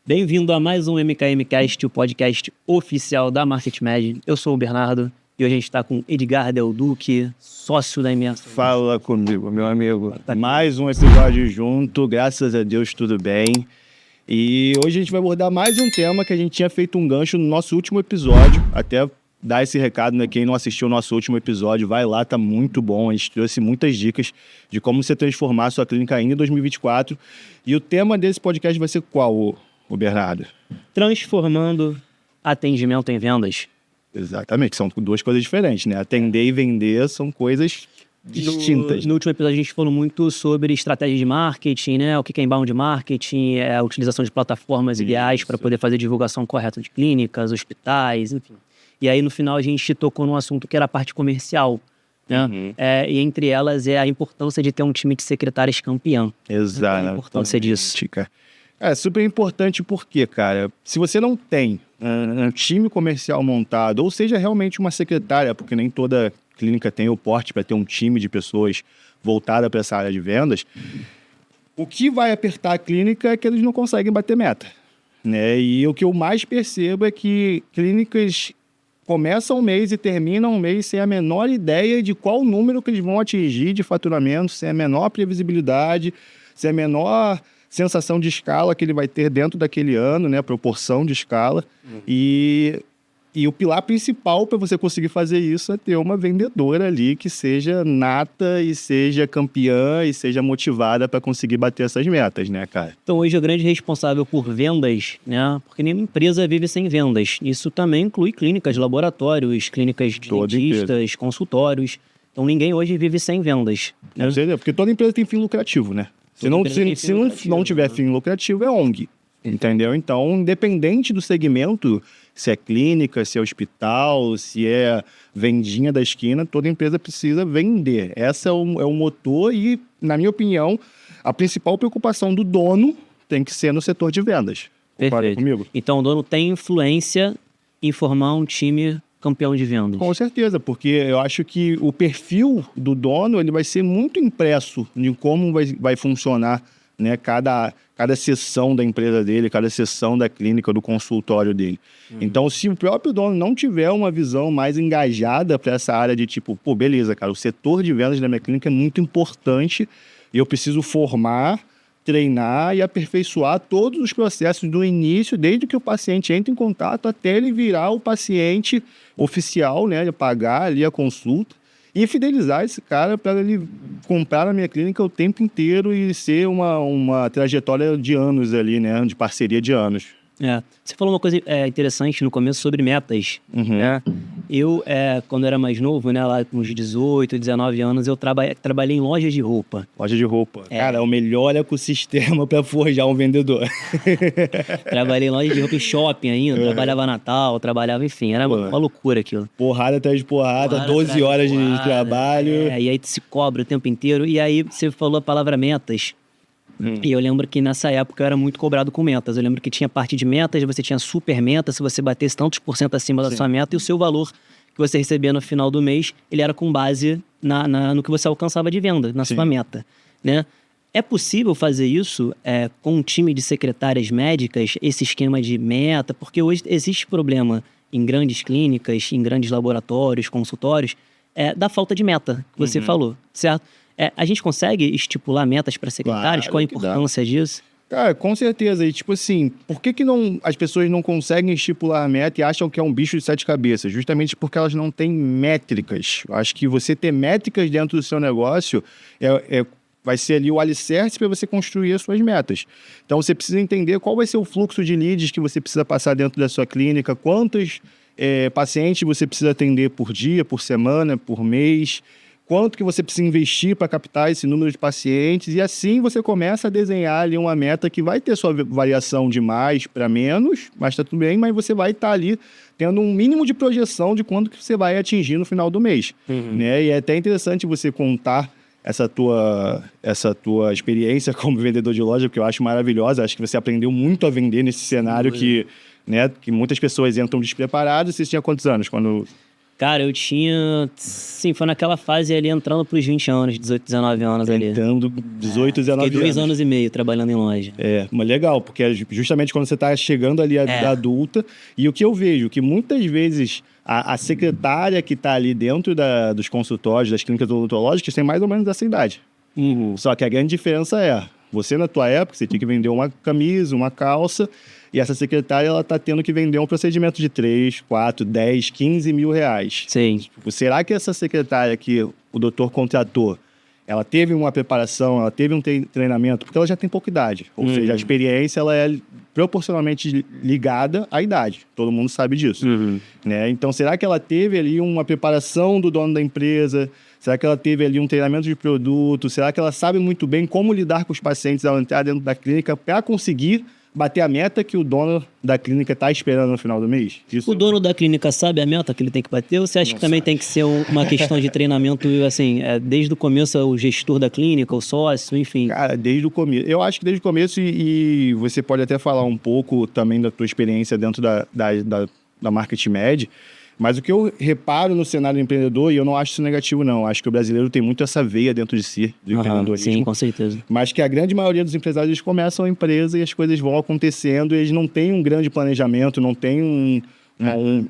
Bem-vindo a mais um MKMcast, o podcast oficial da MarketMed. Eu sou o Bernardo e hoje a gente está com Edgar Del Duque, sócio da MS. Fala comigo, meu amigo. Mais um episódio junto, graças a Deus tudo bem. E hoje a gente vai abordar mais um tema que a gente tinha feito um gancho no nosso último episódio. Até dar esse recado, né? Quem não assistiu o nosso último episódio, vai lá, tá muito bom. A gente trouxe muitas dicas de como você transformar a sua clínica ainda em 2024. E o tema desse podcast vai ser qual, o Bernardo? Transformando atendimento em vendas. Exatamente, são duas coisas diferentes, né? Atender e vender são coisas distintas. No último episódio a gente falou muito sobre estratégia de marketing, né? O que é inbound marketing, a utilização de plataformas ideais para poder fazer divulgação correta de clínicas, hospitais, enfim. E aí no final a gente tocou num assunto que era a parte comercial, né? E entre elas é a importância de ter um time de secretárias campeão. Exato. A importância disso. É super importante porque, cara, se você não tem um time comercial montado, ou seja, realmente uma secretária, porque nem toda clínica tem o porte para ter um time de pessoas voltada para essa área de vendas, o que vai apertar a clínica é que eles não conseguem bater meta, né? E o que eu mais percebo é que clínicas começam o mês e terminam o mês sem a menor ideia de qual número que eles vão atingir de faturamento, sem a menor previsibilidade, sem a menor sensação de escala que ele vai ter dentro daquele ano, né? Proporção de escala. E o pilar principal para você conseguir fazer isso é ter uma vendedora ali que seja nata e seja campeã e seja motivada para conseguir bater essas metas, né, cara? Então hoje o grande responsável por vendas, né? Porque nenhuma empresa vive sem vendas. Isso também inclui clínicas, laboratórios, clínicas de dentistas, consultórios. Então ninguém hoje vive sem vendas, né? Porque toda empresa tem fim lucrativo, né? Se não tiver fim lucrativo, é ONG, entendeu? Então, independente do segmento, se é clínica, se é hospital, se é vendinha da esquina, toda empresa precisa vender. Esse é o motor e, na minha opinião, a principal preocupação do dono tem que ser no setor de vendas. Concorda comigo? Então, o dono tem influência em formar um time campeão de vendas. Com certeza, porque eu acho que o perfil do dono ele vai ser muito impresso em como vai funcionar, né, cada seção da empresa dele, cada seção da clínica, do consultório dele. Então, se o próprio dono não tiver uma visão mais engajada para essa área de tipo, pô, beleza, cara, o setor de vendas da minha clínica é muito importante e eu preciso formar, treinar e aperfeiçoar todos os processos do início, desde que o paciente entre em contato até ele virar o paciente oficial, né, de pagar ali a consulta e fidelizar esse cara para ele comprar na minha clínica o tempo inteiro e ser uma trajetória de anos ali, né, de parceria de anos. Você falou uma coisa interessante no começo sobre metas, né? Eu, quando era mais novo, né, lá com uns 18, 19 anos, eu trabalhei em lojas de roupa. Loja de roupa. Cara, é o melhor ecossistema para forjar um vendedor. Trabalhei em loja de roupa em shopping ainda, trabalhava Natal, enfim, era uma loucura aquilo. Porrada atrás de porrada 12 horas de trabalho. E aí tu se cobra o tempo inteiro. E aí você falou a palavra metas. E eu lembro que nessa época eu era muito cobrado com metas. Eu lembro que tinha parte de metas, você tinha super metas, se você batesse tantos por cento acima da sua meta, e o seu valor que você recebia no final do mês, ele era com base no que você alcançava de venda, na sua meta, né? É possível fazer isso com um time de secretárias médicas, esse esquema de meta? Porque hoje existe problema em grandes clínicas, em grandes laboratórios, consultórios, da falta de meta, que você falou, certo? A gente consegue estipular metas para secretários? Qual a importância disso? Cara, com certeza. E tipo assim, por que as pessoas não conseguem estipular a meta e acham que é um bicho de 7 cabeças? Justamente porque elas não têm métricas. Eu acho que você ter métricas dentro do seu negócio vai ser ali o alicerce para você construir as suas metas. Então você precisa entender qual vai ser o fluxo de leads que você precisa passar dentro da sua clínica, quantos pacientes você precisa atender por dia, por semana, por mês, quanto que você precisa investir para captar esse número de pacientes, e assim você começa a desenhar ali uma meta que vai ter sua variação de mais para menos, mas tá tudo bem, mas você vai estar ali tendo um mínimo de projeção de quanto que você vai atingir no final do mês, né? E é até interessante você contar essa tua experiência como vendedor de loja, porque eu acho maravilhosa, acho que você aprendeu muito a vender nesse cenário que muitas pessoas entram despreparadas. Você tinha quantos anos quando... Cara, eu tinha... Sim, foi naquela fase ali, entrando pros 20 anos, 18, 19 anos ali. Entrando 18, 19 anos. Fiquei 2 anos e meio trabalhando em loja. Mas legal, porque é justamente quando você tá chegando ali a adulta, e o que eu vejo, que muitas vezes a secretária que tá ali dentro dos consultórios, das clínicas odontológicas, tem mais ou menos essa idade. Só que a grande diferença você na tua época, você tinha que vender uma camisa, uma calça, e essa secretária, ela tá tendo que vender um procedimento de 3, 4, 10, 15 mil reais. Sim. Será que essa secretária que o doutor contratou, ela teve uma preparação, ela teve um treinamento? Porque ela já tem pouca idade. Ou seja, a experiência, ela é proporcionalmente ligada à idade. Todo mundo sabe disso. Né? Então, será que ela teve ali uma preparação do dono da empresa? Será que ela teve ali um treinamento de produto? Será que ela sabe muito bem como lidar com os pacientes ao entrar dentro da clínica para conseguir bater a meta que o dono da clínica está esperando no final do mês? O dono da clínica sabe a meta que ele tem que bater? Ou você acha que também tem que ser uma questão de treinamento, assim, desde o começo, o gestor da clínica, o sócio, enfim? Cara, desde o começo. Eu acho que desde o começo, e você pode até falar um pouco também da tua experiência dentro da Market Med, mas o que eu reparo no cenário empreendedor, e eu não acho isso negativo, não. Acho que o brasileiro tem muito essa veia dentro de si, do empreendedorismo. Sim, com certeza. Mas que a grande maioria dos empresários, eles começam a empresa e as coisas vão acontecendo, e eles não têm um grande planejamento, não têm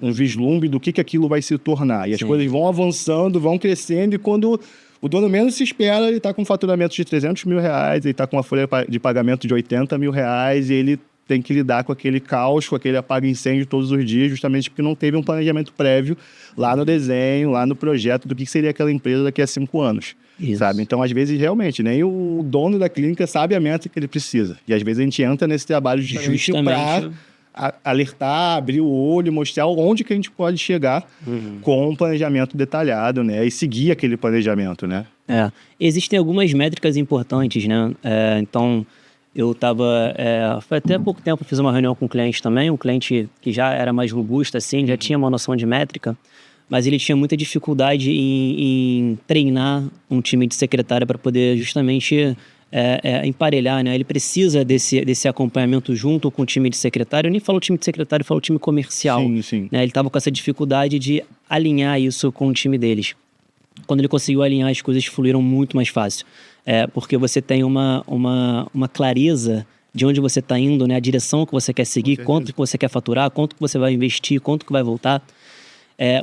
um vislumbre do que aquilo vai se tornar. E as coisas vão avançando, vão crescendo, e quando o dono menos se espera, ele está com um faturamento de 300 mil reais, ele está com uma folha de pagamento de 80 mil reais, e ele tem que lidar com aquele caos, com aquele apaga-incêndio todos os dias, justamente porque não teve um planejamento prévio lá no desenho, lá no projeto do que seria aquela empresa daqui a 5 anos. Sabe? Então, às vezes, realmente, nem o dono da clínica sabe a meta que ele precisa. E, às vezes, a gente entra nesse trabalho justamente para alertar, abrir o olho, mostrar onde que a gente pode chegar com um planejamento detalhado, né? E seguir aquele planejamento, né? Existem algumas métricas importantes, né? Então... Eu estava, foi até pouco tempo, fiz uma reunião com um cliente também, um cliente que já era mais robusto, assim, já tinha uma noção de métrica, mas ele tinha muita dificuldade em treinar um time de secretária para poder justamente emparelhar, né? Ele precisa desse acompanhamento junto com o time de secretário. Eu nem falo time de secretário, eu falo time comercial. Sim. Né? Ele estava com essa dificuldade de alinhar isso com o time deles. Quando ele conseguiu alinhar, as coisas fluíram muito mais fácil. Porque você tem uma clareza de onde você está indo, né? A direção que você quer seguir, quanto que você quer faturar, quanto que você vai investir, quanto que vai voltar.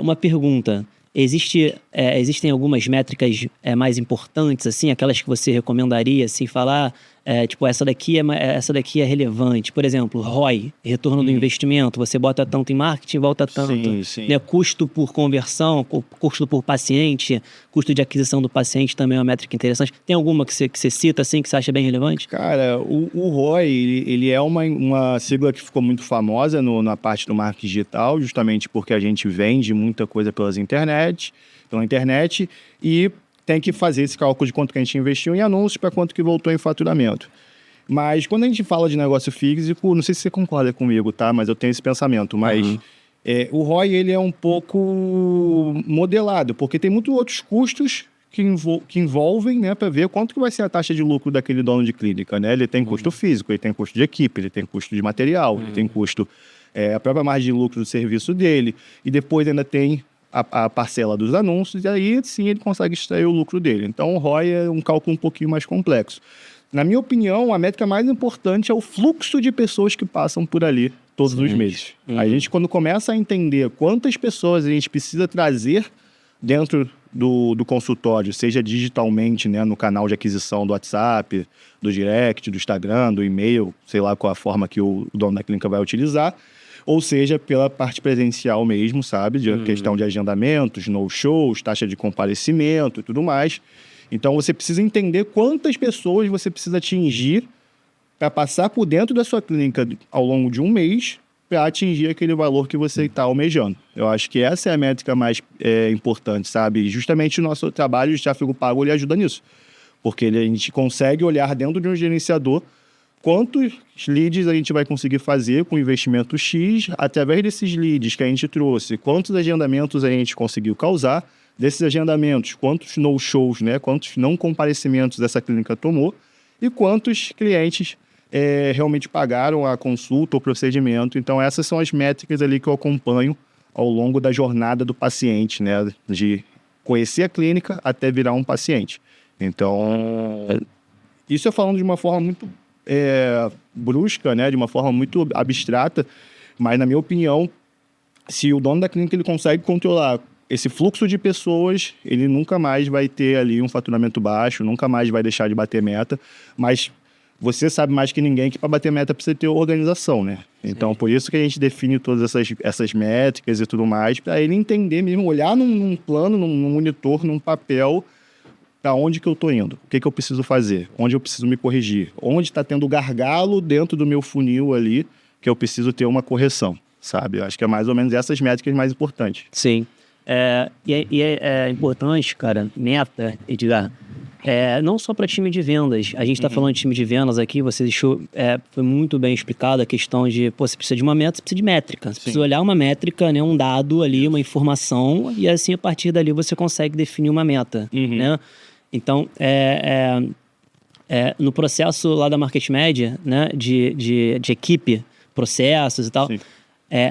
Uma pergunta, existem algumas métricas mais importantes, assim, aquelas que você recomendaria, assim, falar... tipo, essa daqui é relevante. Por exemplo, ROI, retorno do investimento. Você bota tanto em marketing, volta tanto. Sim. Né? Custo por conversão, custo por paciente, custo de aquisição do paciente também é uma métrica interessante. Tem alguma que você cita, assim, que você acha bem relevante? Cara, o ROI, ele é uma sigla que ficou muito famosa na parte do marketing digital, justamente porque a gente vende muita coisa pela internet, e tem que fazer esse cálculo de quanto que a gente investiu em anúncios para quanto que voltou em faturamento. Mas quando a gente fala de negócio físico, não sei se você concorda comigo, tá? Mas eu tenho esse pensamento. Mas o ROI, ele é um pouco modelado, porque tem muitos outros custos que envolvem, né, para ver quanto que vai ser a taxa de lucro daquele dono de clínica, né? Ele tem custo físico, ele tem custo de equipe, ele tem custo de material, ele tem custo, a própria margem de lucro do serviço dele, e depois ainda tem a parcela dos anúncios, e aí sim ele consegue extrair o lucro dele. Então o ROI é um cálculo um pouquinho mais complexo. Na minha opinião, a métrica mais importante é o fluxo de pessoas que passam por ali todos os meses. A gente, quando começa a entender quantas pessoas a gente precisa trazer dentro do consultório, seja digitalmente, né, no canal de aquisição do WhatsApp, do direct, do Instagram, do e-mail, sei lá qual a forma que o dono da clínica vai utilizar, ou seja, pela parte presencial mesmo, sabe? De questão de agendamentos, no-shows, taxa de comparecimento e tudo mais. Então, você precisa entender quantas pessoas você precisa atingir para passar por dentro da sua clínica ao longo de um mês para atingir aquele valor que você está almejando. Eu acho que essa é a métrica mais importante, sabe? E justamente o nosso trabalho de tráfego pago, ele ajuda nisso. Porque a gente consegue olhar dentro de um gerenciador quantos leads a gente vai conseguir fazer com investimento X, através desses leads que a gente trouxe, quantos agendamentos a gente conseguiu causar, desses agendamentos, quantos no-shows, né, quantos não comparecimentos essa clínica tomou, e quantos clientes realmente pagaram a consulta ou procedimento. Então, essas são as métricas ali que eu acompanho ao longo da jornada do paciente, né? De conhecer a clínica até virar um paciente. Então, isso eu falando de uma forma muito brusca, né? De uma forma muito abstrata, mas, na minha opinião, se o dono da clínica ele consegue controlar esse fluxo de pessoas, ele nunca mais vai ter ali um faturamento baixo, nunca mais vai deixar de bater meta, mas você sabe mais que ninguém que para bater meta precisa ter organização, né? Então, sim, por isso que a gente define todas essas métricas e tudo mais, para ele entender mesmo, olhar num plano, num monitor, num papel, para onde que eu estou indo, o que que eu preciso fazer, onde eu preciso me corrigir, onde está tendo gargalo dentro do meu funil ali, que eu preciso ter uma correção, sabe? Eu acho que é mais ou menos essas métricas mais importantes. Sim. É importante, cara, meta, Edgar, não só para time de vendas. A gente está falando de time de vendas aqui, você deixou, foi muito bem explicado a questão de, você precisa de uma meta, você precisa de métrica. Você precisa olhar uma métrica, né, um dado ali, uma informação, e assim, a partir dali, você consegue definir uma meta, né? Então, no processo lá da Market Media, né, de equipe, processos e tal,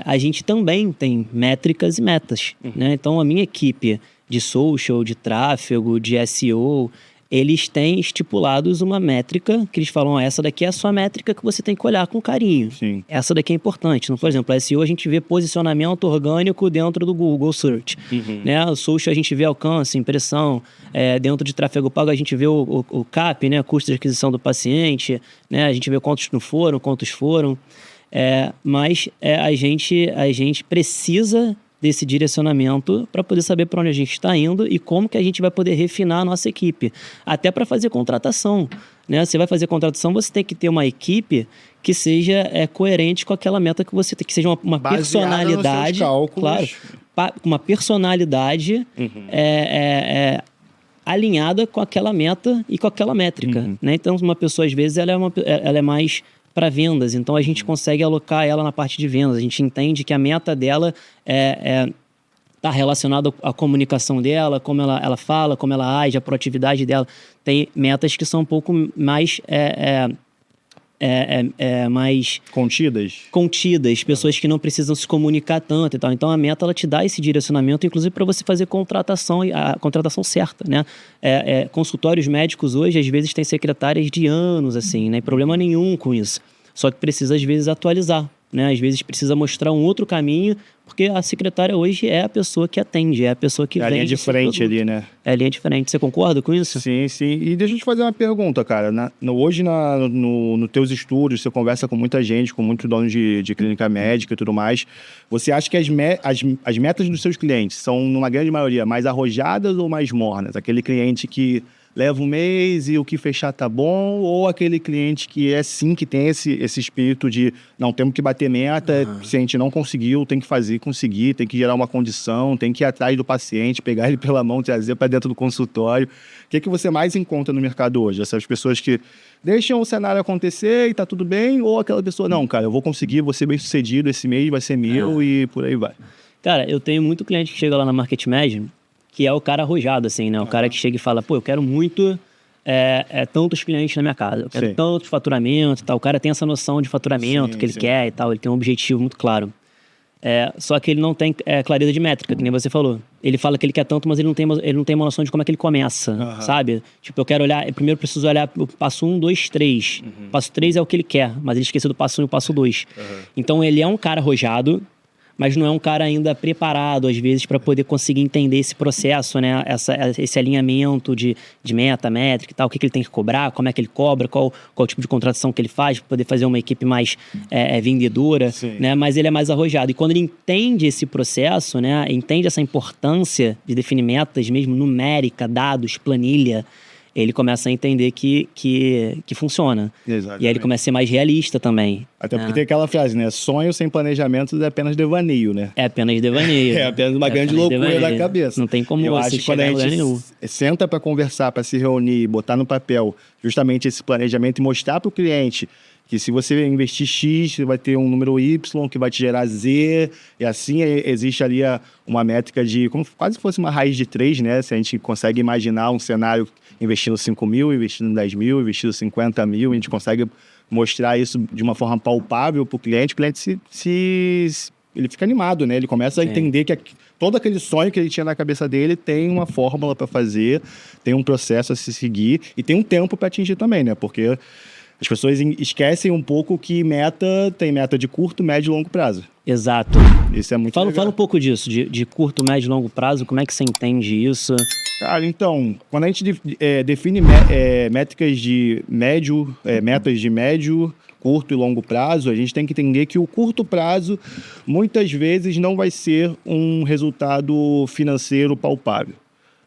a gente também tem métricas e metas, né? Então, a minha equipe de social, de tráfego, de SEO, eles têm estipulados uma métrica que eles falam, essa daqui é a sua métrica que você tem que olhar com carinho. Sim. Essa daqui é importante. Então, por exemplo, a SEO a gente vê posicionamento orgânico dentro do Google Search. Né? O social a gente vê alcance, impressão. Dentro de tráfego pago a gente vê o CAP, né? Custo de aquisição do paciente. Né? A gente vê quantos não foram, quantos foram. Mas a gente precisa desse direcionamento para poder saber para onde a gente está indo e como que a gente vai poder refinar a nossa equipe. Até para fazer contratação, né? Você vai fazer contratação, você tem que ter uma equipe que seja coerente com aquela meta que você tem, que seja uma personalidade, claro, uma personalidade alinhada com aquela meta e com aquela métrica, né? Então, uma pessoa, às vezes, ela é mais para vendas, então a gente consegue alocar ela na parte de vendas. A gente entende que a meta dela está relacionada à comunicação dela, como ela fala, como ela age, a proatividade dela. Tem metas que são um pouco mais mais contidas, pessoas que não precisam se comunicar tanto e tal. Então a meta ela te dá esse direcionamento, inclusive para você fazer contratação, a contratação certa, né? Consultórios médicos hoje às vezes têm secretárias de anos, assim, né? Problema nenhum com isso. Só que precisa às vezes atualizar, né? Às vezes precisa mostrar um outro caminho, porque a secretária hoje é a pessoa que atende, é a pessoa que vende. É a linha de frente ali, né? É a linha de frente. Você concorda com isso? Sim, sim. E deixa eu te fazer uma pergunta, cara. Hoje, nos teus estúdios, você conversa com muita gente, com muitos donos de clínica médica e tudo mais. Você acha que as metas dos seus clientes são, numa grande maioria, mais arrojadas ou mais mornas? Aquele cliente que leva um mês e o que fechar tá bom, ou aquele cliente que que tem esse espírito de não, temos que bater meta, se a gente não conseguiu, tem que conseguir, tem que gerar uma condição, tem que ir atrás do paciente, pegar ele pela mão, trazer para dentro do consultório. O que você mais encontra no mercado hoje? Essas pessoas que deixam o cenário acontecer e tá tudo bem, ou aquela pessoa, não, cara, eu vou conseguir, vou ser bem sucedido, esse mês vai ser meu e por aí vai. Cara, eu tenho muito cliente que chega lá na Market Media, que é o cara arrojado, assim, né? O cara que chega e fala, pô, eu quero muito tantos clientes na minha casa, eu quero tantos faturamento e tal. O cara tem essa noção de faturamento que ele quer e tal, ele tem um objetivo muito claro. Só que ele não tem clareza de métrica, que nem você falou. Ele fala que ele quer tanto, mas ele não tem uma noção de como é que ele começa, sabe? Tipo, eu quero olhar, primeiro eu preciso olhar o passo 1, 2, 3. O passo 3 é o que ele quer, mas ele esqueceu do passo 1 e o passo 2. Então ele é um cara arrojado, mas não é um cara ainda preparado, às vezes, para poder conseguir entender esse processo, né? Esse alinhamento de meta, métrica e tal, o que ele tem que cobrar, como é que ele cobra, qual o tipo de contratação que ele faz, para poder fazer uma equipe mais vendedora, né? Mas ele é mais arrojado. E quando ele entende esse processo, né? Entende essa importância de definir metas mesmo numérica, dados, planilha, ele começa a entender que funciona. Exatamente. E aí ele começa a ser mais realista também. Até porque tem aquela frase, né? Sonho sem planejamento é apenas devaneio, né? É apenas devaneio. É apenas uma grande loucura da cabeça. Não tem como eu acho que quando a gente senta para conversar, para se reunir, botar no papel justamente esse planejamento e mostrar para o cliente que se você investir X, você vai ter um número Y que vai te gerar Z, e assim existe ali uma métrica de, como quase fosse uma raiz de 3, né? Se a gente consegue imaginar um cenário investindo 5 mil, investindo 10 mil, investindo 50 mil, a gente consegue mostrar isso de uma forma palpável para o cliente se ele fica animado, né? Ele começa a entender que todo aquele sonho que ele tinha na cabeça dele tem uma fórmula para fazer, tem um processo a se seguir e tem um tempo para atingir também, né? Porque as pessoas esquecem um pouco que tem meta de curto, médio e longo prazo. Exato. Isso é muito legal. Fala um pouco disso, de curto, médio e longo prazo, como é que você entende isso? Cara, então, quando a gente define métricas de médio, metas de médio, curto e longo prazo, a gente tem que entender que o curto prazo, muitas vezes, não vai ser um resultado financeiro palpável.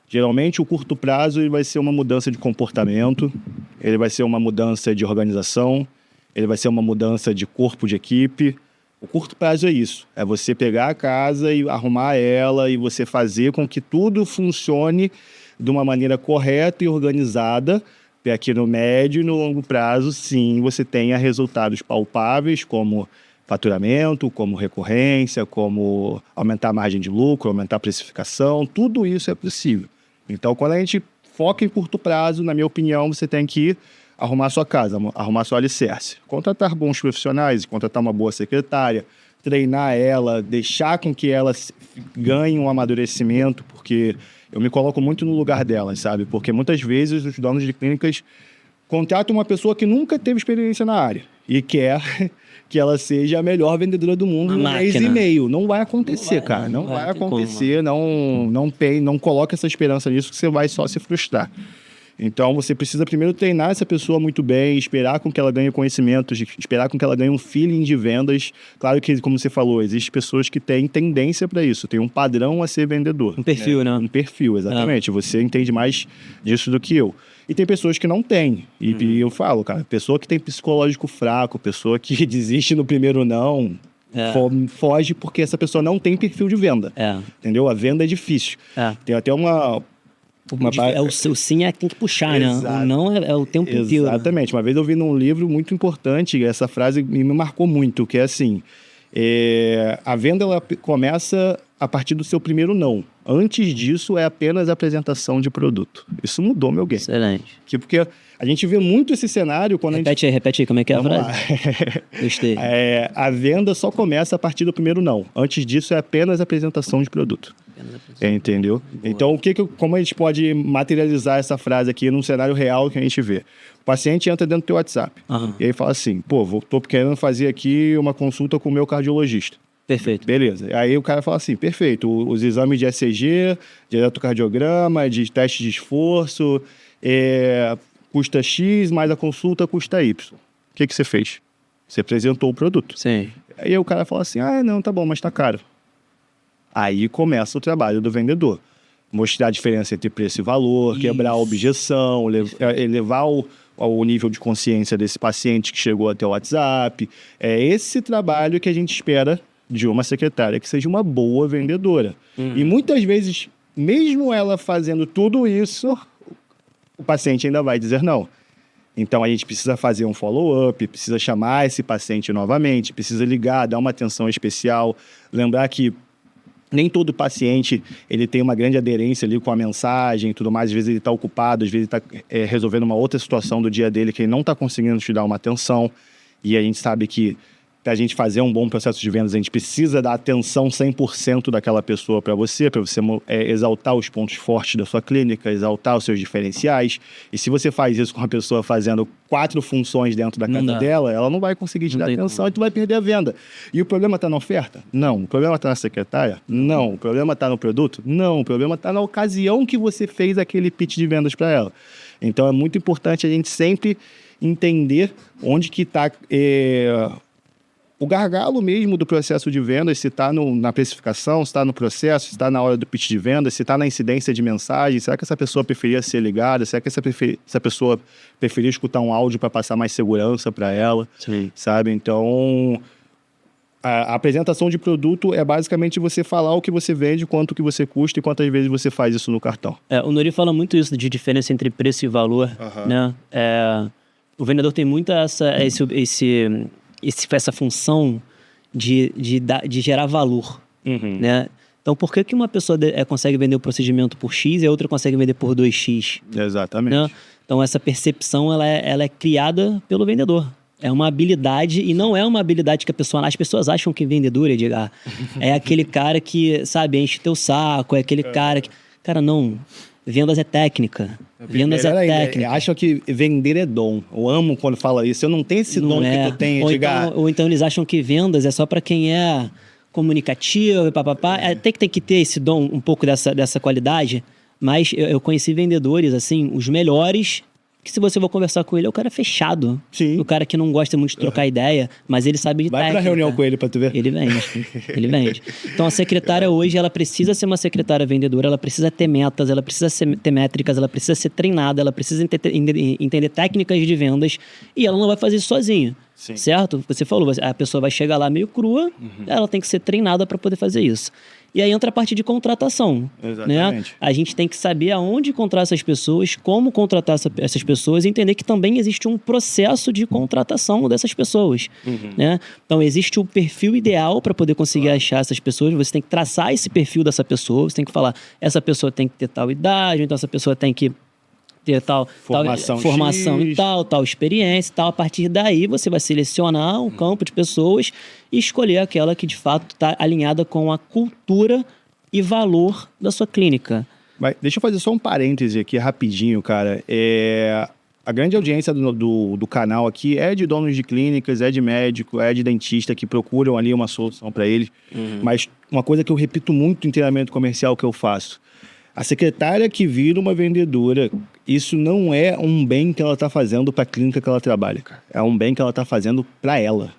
Geralmente, o curto prazo ele vai ser uma mudança de comportamento, ele vai ser uma mudança de organização, ele vai ser uma mudança de corpo de equipe. O curto prazo é isso, é você pegar a casa e arrumar ela e você fazer com que tudo funcione de uma maneira correta e organizada, e aqui no médio e no longo prazo, sim, você tenha resultados palpáveis como faturamento, como recorrência, como aumentar a margem de lucro, aumentar a precificação, tudo isso é possível. Então, quando a gente foca em curto prazo, na minha opinião, você tem que arrumar sua casa, arrumar seu alicerce. Contratar bons profissionais, contratar uma boa secretária, treinar ela, deixar com que ela ganhe um amadurecimento, porque eu me coloco muito no lugar delas, sabe? Porque muitas vezes os donos de clínicas contratam uma pessoa que nunca teve experiência na área e quer que ela seja a melhor vendedora do mundo em um mês e meio. Não vai acontecer, cara. Não vai acontecer. Não coloque essa esperança nisso que você vai só se frustrar. Então, você precisa primeiro treinar essa pessoa muito bem, esperar com que ela ganhe conhecimentos, esperar com que ela ganhe um feeling de vendas. Claro que, como você falou, existem pessoas que têm tendência para isso, tem um padrão a ser vendedor. Um perfil, né? Um perfil, exatamente. Você entende mais disso do que eu. E tem pessoas que não têm. E eu falo, cara, pessoa que tem psicológico fraco, pessoa que desiste no primeiro não, foge porque essa pessoa não tem perfil de venda. Entendeu? A venda é difícil. Tem até o sim tem que puxar, né? O não é o tempo inteiro. Exatamente. Uma vez eu vi num livro muito importante, essa frase me marcou muito, que é assim, a venda ela começa a partir do seu primeiro não. Antes disso, é apenas a apresentação de produto. Isso mudou meu game. Excelente. Porque a gente vê muito esse cenário quando repete aí, como é que é a frase? Gostei. A venda só começa a partir do primeiro não. Antes disso, é apenas a apresentação de produto. Entendeu? Boa. Então, como a gente pode materializar essa frase aqui num cenário real que a gente vê? O paciente entra dentro do teu WhatsApp. E aí fala assim, tô querendo fazer aqui uma consulta com o meu cardiologista. Perfeito. Beleza. Aí o cara fala assim, perfeito, os exames de ECG, de eletrocardiograma, de teste de esforço, custa X, mas a consulta custa Y. O que você fez? Você apresentou o produto. Sim. Aí o cara fala assim, não, tá bom, mas tá caro. Aí começa o trabalho do vendedor. Mostrar a diferença entre preço e valor, quebrar a objeção, elevar o nível de consciência desse paciente que chegou até o WhatsApp. É esse trabalho que a gente espera de uma secretária que seja uma boa vendedora. E muitas vezes, mesmo ela fazendo tudo isso, o paciente ainda vai dizer não. Então, a gente precisa fazer um follow-up, precisa chamar esse paciente novamente, precisa ligar, dar uma atenção especial, lembrar que nem todo paciente ele tem uma grande aderência ali com a mensagem e tudo mais. Às vezes ele está ocupado, às vezes ele está resolvendo uma outra situação do dia dele que ele não está conseguindo te dar uma atenção. E a gente sabe que para a gente fazer um bom processo de vendas, a gente precisa dar atenção 100% daquela pessoa para você exaltar os pontos fortes da sua clínica, exaltar os seus diferenciais. E se você faz isso com uma pessoa fazendo 4 funções dentro da casa dela, ela não vai conseguir te dar atenção e tu vai perder a venda. E o problema está na oferta? Não. O problema está na secretária? Não. O problema está no produto? Não. O problema está na ocasião que você fez aquele pitch de vendas para ela. Então, é muito importante a gente sempre entender onde que está o gargalo mesmo do processo de vendas, se está na precificação, se está no processo, se está na hora do pitch de venda, se está na incidência de mensagem, será que essa pessoa preferia ser ligada, será que essa pessoa preferia escutar um áudio para passar mais segurança para ela, sabe? Então, a apresentação de produto é basicamente você falar o que você vende, quanto que você custa e quantas vezes você faz isso no cartão. O Nori fala muito isso de diferença entre preço e valor, né? O vendedor tem muito essa função de gerar valor, né? Então, por que uma pessoa consegue vender o procedimento por X e a outra consegue vender por 2X? Exatamente. Né? Então, essa percepção ela é criada pelo vendedor. É uma habilidade, e não é uma habilidade que as pessoas acham que vendedor, Edgar, é aquele cara que, sabe, enche teu saco, é aquele cara que... Cara, não. Vendas é técnica. Vendas é técnica. Acham que vender é dom. Eu amo quando fala isso. Eu não tenho esse dom que tu tem, Edgar. Ou então eles acham que vendas é só para quem é comunicativo, papapá. Tem que ter esse dom, um pouco dessa qualidade. Mas eu conheci vendedores, assim, os melhores, que se você for conversar com ele, é o cara fechado. Sim. O cara que não gosta muito de trocar ideia, mas ele sabe de técnica. Vai pra reunião com ele pra tu ver. Ele vende. Então, a secretária hoje, ela precisa ser uma secretária vendedora, ela precisa ter metas, ela precisa ter métricas, ela precisa ser treinada, ela precisa entender técnicas de vendas, e ela não vai fazer isso sozinha. Sim. Certo? Você falou, a pessoa vai chegar lá meio crua, ela tem que ser treinada para poder fazer isso. E aí entra a parte de contratação. Exatamente. Né? A gente tem que saber aonde contratar essas pessoas, como contratar essas pessoas e entender que também existe um processo de contratação dessas pessoas. Né? Então, existe o perfil ideal para poder conseguir achar essas pessoas. Você tem que traçar esse perfil dessa pessoa, você tem que falar, essa pessoa tem que ter tal idade, então essa pessoa tem que ter tal formação e tal experiência e tal. A partir daí, você vai selecionar um campo de pessoas e escolher aquela que, de fato, está alinhada com a cultura e valor da sua clínica. Mas deixa eu fazer só um parêntese aqui, rapidinho, cara. A grande audiência do canal aqui é de donos de clínicas, é de médico, é de dentista que procuram ali uma solução para eles. Mas uma coisa que eu repito muito em treinamento comercial que eu faço, a secretária que vira uma vendedora, isso não é um bem que ela está fazendo para a clínica que ela trabalha, cara. É um bem que ela está fazendo para ela,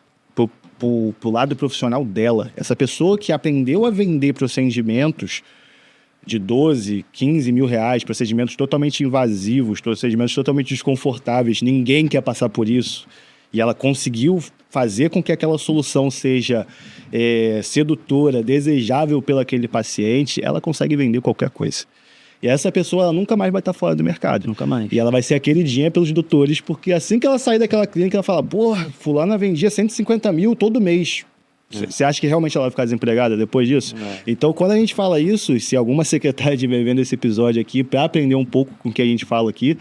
pro lado profissional dela. Essa pessoa que aprendeu a vender procedimentos de 12, 15 mil reais, procedimentos totalmente invasivos, procedimentos totalmente desconfortáveis, ninguém quer passar por isso. E ela conseguiu fazer com que aquela solução seja sedutora, desejável pelo aquele paciente, ela consegue vender qualquer coisa. E essa pessoa, ela nunca mais vai estar fora do mercado. Nunca mais. E ela vai ser a queridinha pelos doutores, porque assim que ela sair daquela clínica, ela fala, porra, fulana vendia 150 mil todo mês. Você acha que realmente ela vai ficar desempregada depois disso? Então, quando a gente fala isso, se alguma secretária estiver vendo esse episódio aqui, para aprender um pouco com o que a gente fala aqui,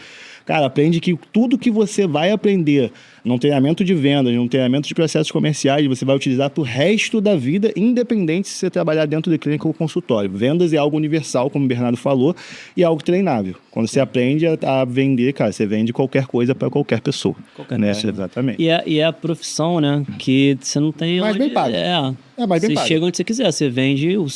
cara, aprende que tudo que você vai aprender num treinamento de vendas, num treinamento de processos comerciais, você vai utilizar pro resto da vida, independente se você trabalhar dentro de clínica ou consultório. Vendas é algo universal, como o Bernardo falou, e é algo treinável. Quando você aprende a vender, cara, você vende qualquer coisa para qualquer pessoa. Né? Exatamente. E é a profissão, né? Que você não tem... Mais bem pago. Mais bem você pago. chega onde você quiser, você vende o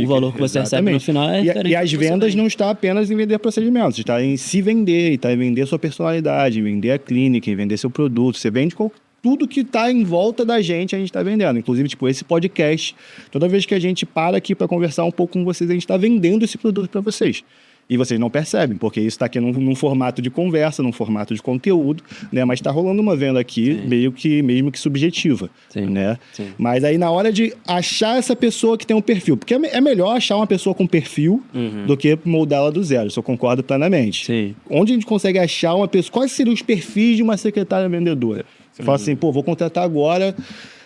valor que você recebe no final. E as vendas não está apenas em vender procedimentos, está em se vender, está em vender sua personalidade, em vender a clínica, em vender seu produto. Você vende tudo que está em volta da gente, a gente está vendendo. Inclusive, tipo, esse podcast, toda vez que a gente para aqui para conversar um pouco com vocês, a gente está vendendo esse produto para vocês. E vocês não percebem, porque isso está aqui num formato de conversa, num formato de conteúdo, né? Mas está rolando uma venda aqui, mesmo que subjetiva, né? Sim. Mas aí na hora de achar essa pessoa que tem um perfil, porque é melhor achar uma pessoa com perfil do que moldá-la do zero, isso eu concordo plenamente. Sim. Onde a gente consegue achar uma pessoa, quais seriam os perfis de uma secretária vendedora? Você fala assim, vou contratar agora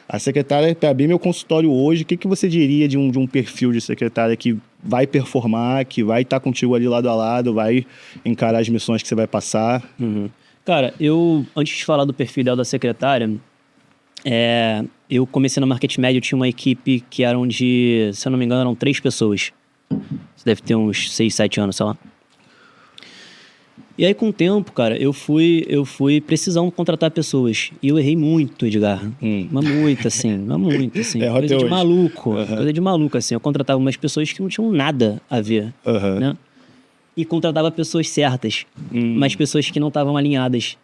a secretária para abrir meu consultório hoje, o que você diria de um perfil de secretária que vai performar, que vai estar contigo ali lado a lado, vai encarar as missões que você vai passar? Cara, antes de falar do perfil ideal da secretária, eu comecei na Market Médio, tinha uma equipe que eram se eu não me engano, eram 3 pessoas. Você deve ter uns 6, 7 anos, sei lá. E aí, com o tempo, cara, eu fui precisando contratar pessoas. E eu errei muito, Edgar. Mas muito, assim. Coisa de maluco. Coisa de maluco, assim. Eu contratava umas pessoas que não tinham nada a ver, né? E contratava pessoas certas. Mas pessoas que não estavam alinhadas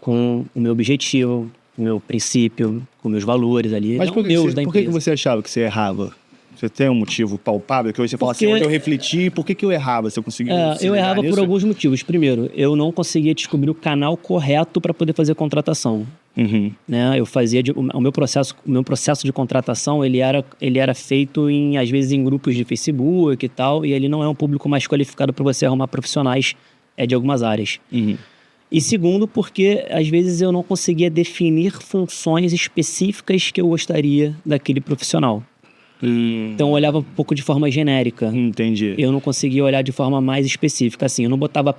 com o meu objetivo, com o meu princípio, com meus valores ali. Mas por que você achava que você errava? Você tem um motivo palpável que hoje você fala assim, onde eu refleti, por que eu errava, se eu conseguia eu errava por alguns motivos. Primeiro, eu não conseguia descobrir o canal correto para poder fazer contratação. Né? Eu fazia o meu processo de contratação, ele era feito às vezes em grupos de Facebook e tal, e ele não é um público mais qualificado para você arrumar profissionais de algumas áreas. E segundo, porque às vezes eu não conseguia definir funções específicas que eu gostaria daquele profissional. Então eu olhava um pouco de forma genérica. Entendi. Eu não conseguia olhar de forma mais específica. Assim, eu não botava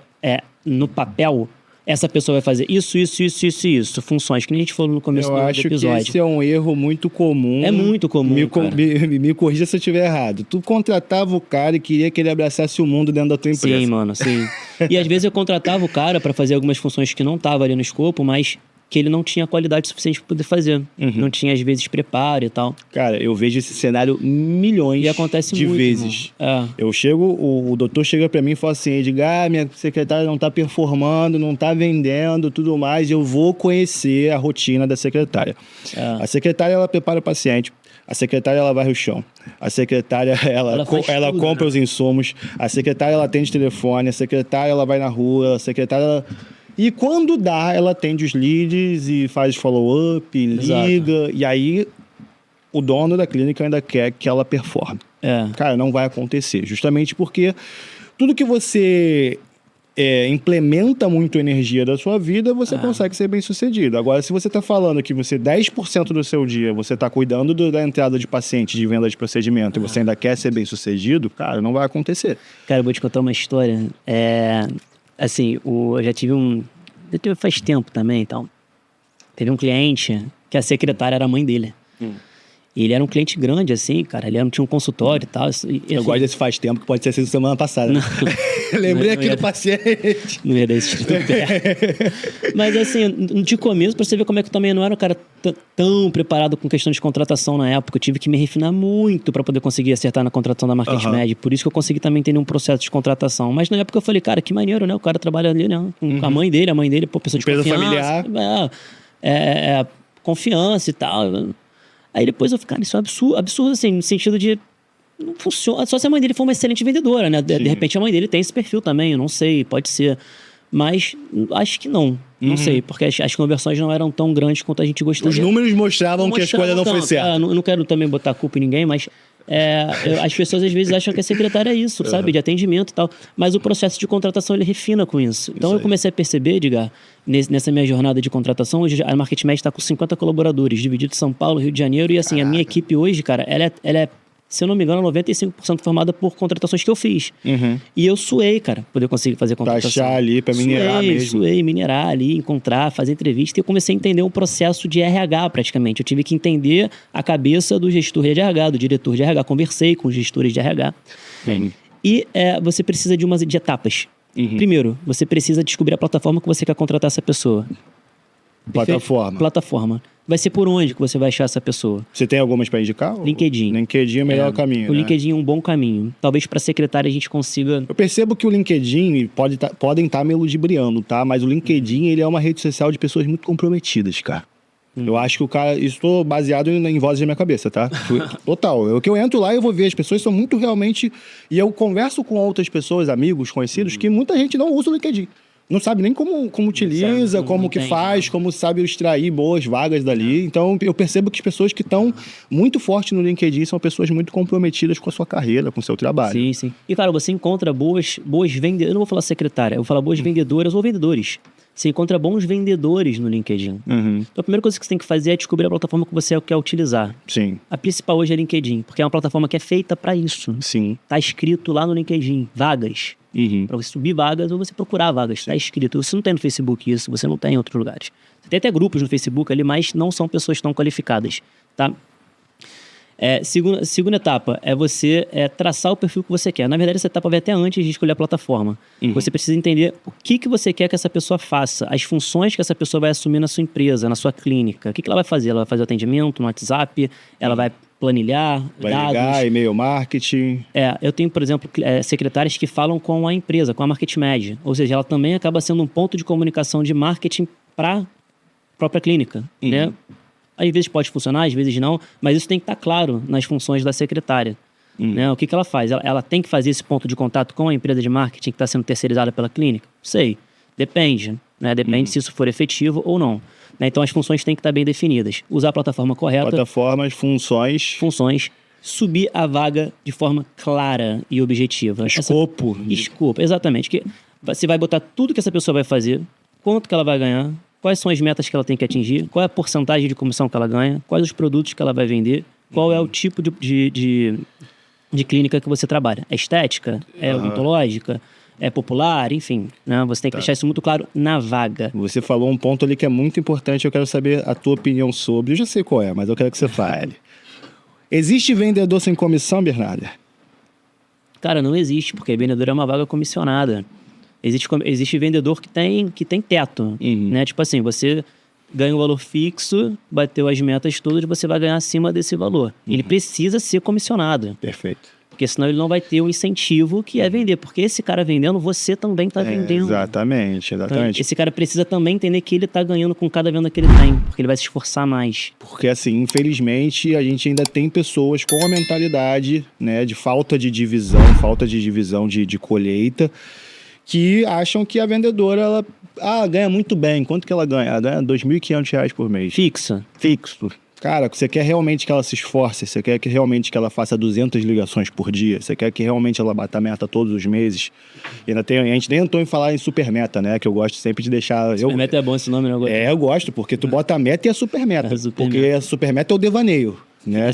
no papel essa pessoa vai fazer isso, funções, que nem a gente falou no começo do episódio. Eu acho que esse é um erro muito comum. É muito comum, me corrija se eu estiver errado. Tu contratava o cara e queria que ele abraçasse o mundo dentro da tua empresa. Sim, mano, sim. E às vezes eu contratava o cara para fazer algumas funções que não estavam ali no escopo, mas que ele não tinha qualidade suficiente para poder fazer. Não tinha, às vezes, preparo e tal. Cara, eu vejo esse cenário milhões e acontece de muito, vezes. Eu chego, o doutor chega para mim e fala assim, Edgar, minha secretária não tá performando, não tá vendendo, tudo mais, eu vou conhecer a rotina da secretária. A secretária, ela prepara o paciente. A secretária, ela varre o chão. A secretária, ela compra os insumos. A secretária, ela atende telefone. A secretária, ela vai na rua. A secretária... E quando dá, ela atende os leads e faz follow-up, liga. E aí, o dono da clínica ainda quer que ela performe. Cara, não vai acontecer. Justamente porque tudo que você implementa muito energia da sua vida, você consegue ser bem sucedido. Agora, se você está falando que você 10% do seu dia, você está cuidando da entrada de paciente, de venda de procedimento, e você ainda quer ser bem sucedido, cara, não vai acontecer. Cara, eu vou te contar uma história. Assim, eu já tive faz tempo também, então. Teve um cliente que a secretária era a mãe dele. E ele era um cliente grande, assim, cara. Ele tinha um consultório e tal. Eu gosto desse faz tempo, que pode ter sido semana passada. Né? Lembrei aqui do paciente. Não ia dar esse tipo de Mas, assim, de começo, pra você ver como é que eu também não era um cara tão preparado com questão de contratação na época. Eu tive que me refinar muito pra poder conseguir acertar na contratação da Market Med. Por isso que eu consegui também entender um processo de contratação. Mas na época eu falei, cara, que maneiro, né? O cara trabalha ali, né? Com a mãe dele, pô, pessoa de empresa confiança. Familiar. Confiança e tal. Aí depois eu fiquei, cara, isso é absurdo, assim, no sentido de não funciona. Só se a mãe dele for uma excelente vendedora, né? De repente a mãe dele tem esse perfil também, eu não sei, pode ser. Mas acho que não. Não sei, porque as conversões não eram tão grandes quanto a gente gostaria. Os números mostravam que a escolha não foi certa. Não quero também botar culpa em ninguém, mas as pessoas às vezes acham que a secretária é isso, sabe? De atendimento e tal. Mas o processo de contratação, ele refina com isso. Então eu comecei a perceber, Edgar, nessa minha jornada de contratação, hoje a Market Med está com 50 colaboradores, dividido em São Paulo, Rio de Janeiro. E assim, a minha equipe hoje, cara, ela é, se eu não me engano, 95% formada por contratações que eu fiz. E eu suei, cara, poder conseguir fazer contratação. Pra achar ali, pra minerar mesmo. Minerar ali, encontrar, fazer entrevista. E eu comecei a entender um processo de RH, praticamente. Eu tive que entender a cabeça do gestor de RH, do diretor de RH. Conversei com os gestores de RH. E você precisa de etapas. Primeiro, você precisa descobrir a plataforma que você quer contratar essa pessoa. Plataforma. Vai ser por onde que você vai achar essa pessoa? Você tem algumas para indicar? LinkedIn. LinkedIn é o melhor caminho, O LinkedIn é um bom caminho. Talvez para secretária a gente consiga... Eu percebo que o LinkedIn podem estar me ludibriando, tá? Mas o LinkedIn, ele é uma rede social de pessoas muito comprometidas, cara. Eu acho que o cara... Estou baseado em vozes da minha cabeça, tá? Total. Que eu entro lá e eu vou ver. As pessoas são muito realmente... E eu converso com outras pessoas, amigos, conhecidos, que muita gente não usa o LinkedIn. Não sabe nem como utiliza, como que faz, como sabe extrair boas vagas dali. Então, eu percebo que as pessoas que estão muito fortes no LinkedIn são pessoas muito comprometidas com a sua carreira, com o seu trabalho. Sim, sim. E, cara, você encontra boas vendedoras... Eu não vou falar secretária, eu vou falar boas vendedoras ou vendedores. Você encontra bons vendedores no LinkedIn. Então, a primeira coisa que você tem que fazer é descobrir a plataforma que você quer utilizar. Sim. A principal hoje é LinkedIn, porque é uma plataforma que é feita para isso. Sim. Tá escrito lá no LinkedIn, vagas. Para você subir vagas ou você procurar vagas. Está escrito. Você não tem no Facebook isso, você não tem em outros lugares. Você tem até grupos no Facebook ali, mas não são pessoas tão qualificadas, tá? Segunda etapa é você traçar o perfil que você quer. Na verdade, essa etapa vai até antes de escolher a plataforma. Você precisa entender o que você quer que essa pessoa faça, as funções que essa pessoa vai assumir na sua empresa, na sua clínica. O que ela vai fazer? Ela vai fazer o atendimento no WhatsApp, ela vai planilhar vai dados. Ligar, e-mail marketing. Eu tenho, por exemplo, secretárias que falam com a empresa, com a Market Med. Ou seja, ela também acaba sendo um ponto de comunicação de marketing para a própria clínica, né? Às vezes pode funcionar, às vezes não, mas isso tem que estar claro nas funções da secretária. Né? O que ela faz? Ela tem que fazer esse ponto de contato com a empresa de marketing que está sendo terceirizada pela clínica? Sei. Depende. Né? Depende se isso for efetivo ou não. Né? Então, as funções têm que estar bem definidas. Usar a plataforma correta. Plataformas, funções. Subir a vaga de forma clara e objetiva. Escopo. Escopo, exatamente. Que você vai botar tudo que essa pessoa vai fazer, quanto que ela vai ganhar, quais são as metas que ela tem que atingir, qual é a porcentagem de comissão que ela ganha, quais os produtos que ela vai vender, qual é o tipo de clínica que você trabalha. É estética? É odontológica? é popular, enfim, né? Você tem que deixar isso muito claro na vaga. Você falou um ponto ali que é muito importante, eu quero saber a tua opinião sobre. Eu já sei qual é, mas eu quero que você fale. Existe vendedor sem comissão, Bernardo? Cara, não existe, porque vendedor é uma vaga comissionada. Existe vendedor que tem teto, né? Tipo assim, você ganha um valor fixo, bateu as metas todas, você vai ganhar acima desse valor. Ele precisa ser comissionado. Perfeito. Porque senão ele não vai ter o incentivo que é vender. Porque esse cara vendendo, você também está vendendo. Exatamente. Então, esse cara precisa também entender que ele está ganhando com cada venda que ele tem. Porque ele vai se esforçar mais. Porque, assim, infelizmente, a gente ainda tem pessoas com a mentalidade, né, de falta de divisão de colheita, que acham que a vendedora, ela ganha muito bem. Quanto que ela ganha? Ela ganha R$2.500 por mês. Fixo. Cara, você quer realmente que ela se esforce, você quer que realmente que ela faça 200 ligações por dia, você quer que realmente ela bata a meta todos os meses. E ainda a gente nem entrou em falar em super meta, né? Que eu gosto sempre de deixar... Super meta é bom esse nome, né? Eu gosto, porque tu bota a meta e a super meta. Porque a super meta é o devaneio. Né?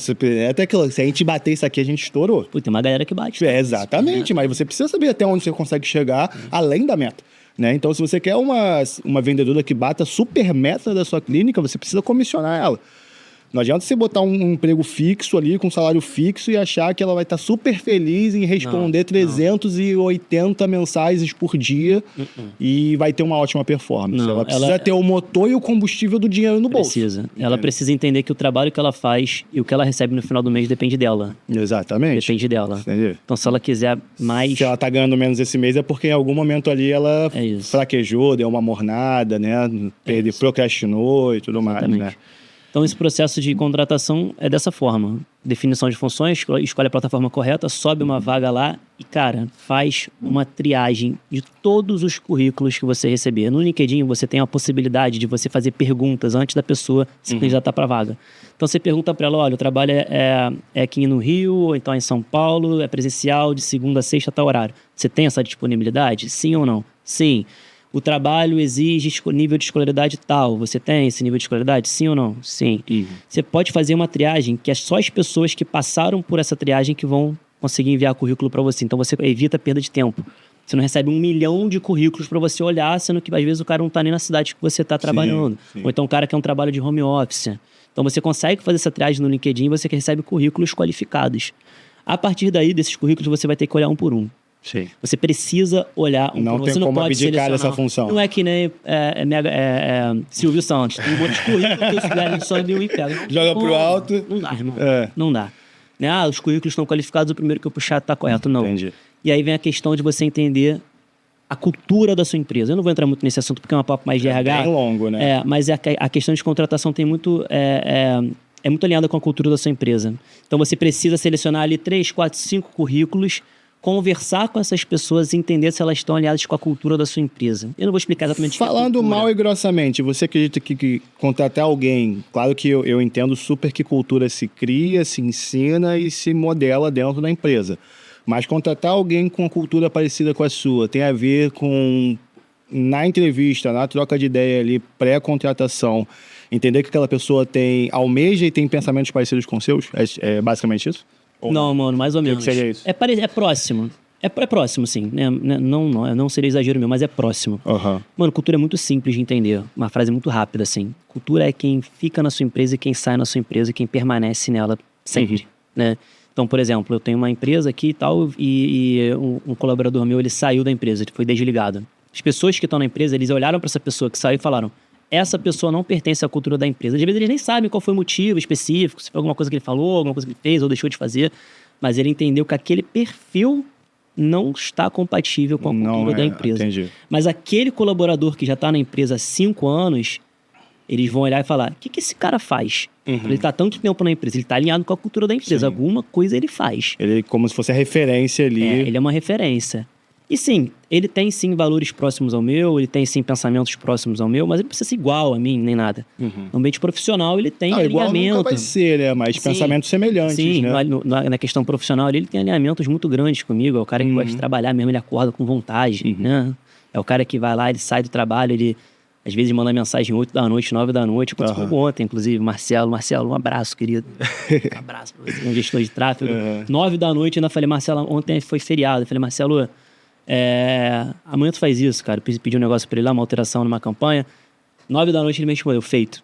Até aquilo, se a gente bater isso aqui, a gente estourou. Pô, tem uma galera que bate. Exatamente, mas você precisa saber até onde você consegue chegar além da meta. Né? Então, se você quer uma vendedora que bata a super meta da sua clínica, você precisa comissionar ela. Não adianta você botar um emprego fixo ali, com salário fixo, e achar que ela vai estar super feliz em responder 380 mensagens por dia e vai ter uma ótima performance. Ela precisa ter o motor e o combustível do dinheiro no bolso. Ela precisa entender que o trabalho que ela faz e o que ela recebe no final do mês depende dela. Exatamente. Depende dela. Entendi. Então, se ela quiser mais... Se ela tá ganhando menos esse mês, é porque em algum momento ali ela fraquejou, deu uma mornada, né? Procrastinou e tudo mais, né? Então, esse processo de contratação é dessa forma. Definição de funções, escolhe a plataforma correta, sobe uma vaga lá e, cara, faz uma triagem de todos os currículos que você receber. No LinkedIn, você tem a possibilidade de você fazer perguntas antes da pessoa se candidatar para a vaga. Então, você pergunta para ela, olha, o trabalho é aqui no Rio, ou então em São Paulo, é presencial, de segunda a sexta, tal horário. Você tem essa disponibilidade? Sim ou não? Sim. O trabalho exige nível de escolaridade tal. Você tem esse nível de escolaridade? Sim ou não? Sim. Você pode fazer uma triagem que é só as pessoas que passaram por essa triagem que vão conseguir enviar currículo para você. Então, você evita a perda de tempo. Você não recebe 1 milhão de currículos para você olhar, sendo que, às vezes, o cara não está nem na cidade que você está trabalhando. Sim. Ou então, o cara quer um trabalho de home office. Então, você consegue fazer essa triagem no LinkedIn e você recebe currículos qualificados. A partir daí, desses currículos, você vai ter que olhar um por um. Sim. Você precisa olhar um não por um. Você não pode abdicar dessa função. Não é que nem Silvio Santos. Tem um monte de currículos que só deu e pega. Joga pro alto. Não dá, irmão. Não dá. Né? Os currículos estão qualificados, o primeiro que eu puxar está correto. Não. Entendi. E aí vem a questão de você entender a cultura da sua empresa. Eu não vou entrar muito nesse assunto porque é uma papo mais de RH. É bem longo, né? Mas a questão de contratação tem muito... É muito alinhada com a cultura da sua empresa. Então você precisa selecionar ali 3, 4, 5 currículos, conversar com essas pessoas e entender se elas estão alinhadas com a cultura da sua empresa. Eu não vou explicar exatamente Falando mal e grossamente, você acredita que contratar alguém... Claro que eu entendo super que cultura se cria, se ensina e se modela dentro da empresa. Mas contratar alguém com uma cultura parecida com a sua tem a ver com... Na entrevista, na troca de ideia ali, pré-contratação, entender que aquela pessoa almeja e tem pensamentos parecidos com os seus? É basicamente isso? Não, mano, mais ou menos. O que seria isso? É próximo. É próximo, sim. Não seria exagero meu, mas é próximo. Mano, cultura é muito simples de entender. Uma frase muito rápida, assim. Cultura é quem fica na sua empresa e quem sai na sua empresa e quem permanece nela sempre, né? Então, por exemplo, eu tenho uma empresa aqui e tal, e um colaborador meu, ele saiu da empresa, ele foi desligado. As pessoas que estão na empresa, eles olharam para essa pessoa que saiu e falaram: essa pessoa não pertence à cultura da empresa. Às vezes eles nem sabem qual foi o motivo específico, se foi alguma coisa que ele falou, alguma coisa que ele fez ou deixou de fazer, mas ele entendeu que aquele perfil não está compatível com a cultura da empresa. Entendi. Mas aquele colaborador que já está na empresa há 5 anos, eles vão olhar e falar: o que esse cara faz? Ele está há tanto tempo na empresa, ele está alinhado com a cultura da empresa. Sim. Alguma coisa ele faz. Ele como se fosse a referência ali. Ele é uma referência. E sim, ele tem sim valores próximos ao meu, ele tem sim pensamentos próximos ao meu, mas ele não precisa ser igual a mim, nem nada. No ambiente profissional ele tem alinhamento. Igual nunca vai ser, né? Mas pensamentos semelhantes, sim, né? Na questão profissional ele tem alinhamentos muito grandes comigo. É o cara que gosta de trabalhar mesmo, ele acorda com vontade, né? É o cara que vai lá, ele sai do trabalho, ele às vezes manda mensagem 8 da noite, 9 da noite. Aconteceu ontem, inclusive, Marcelo, um abraço, querido. Um abraço pra você, um gestor de tráfego. 9 da noite, eu ainda falei: Marcelo, ontem foi feriado. Eu falei: Marcelo, Amanhã tu faz isso, cara. Eu pedi um negócio pra ele lá, uma alteração numa campanha. 9 da noite ele me respondeu, feito.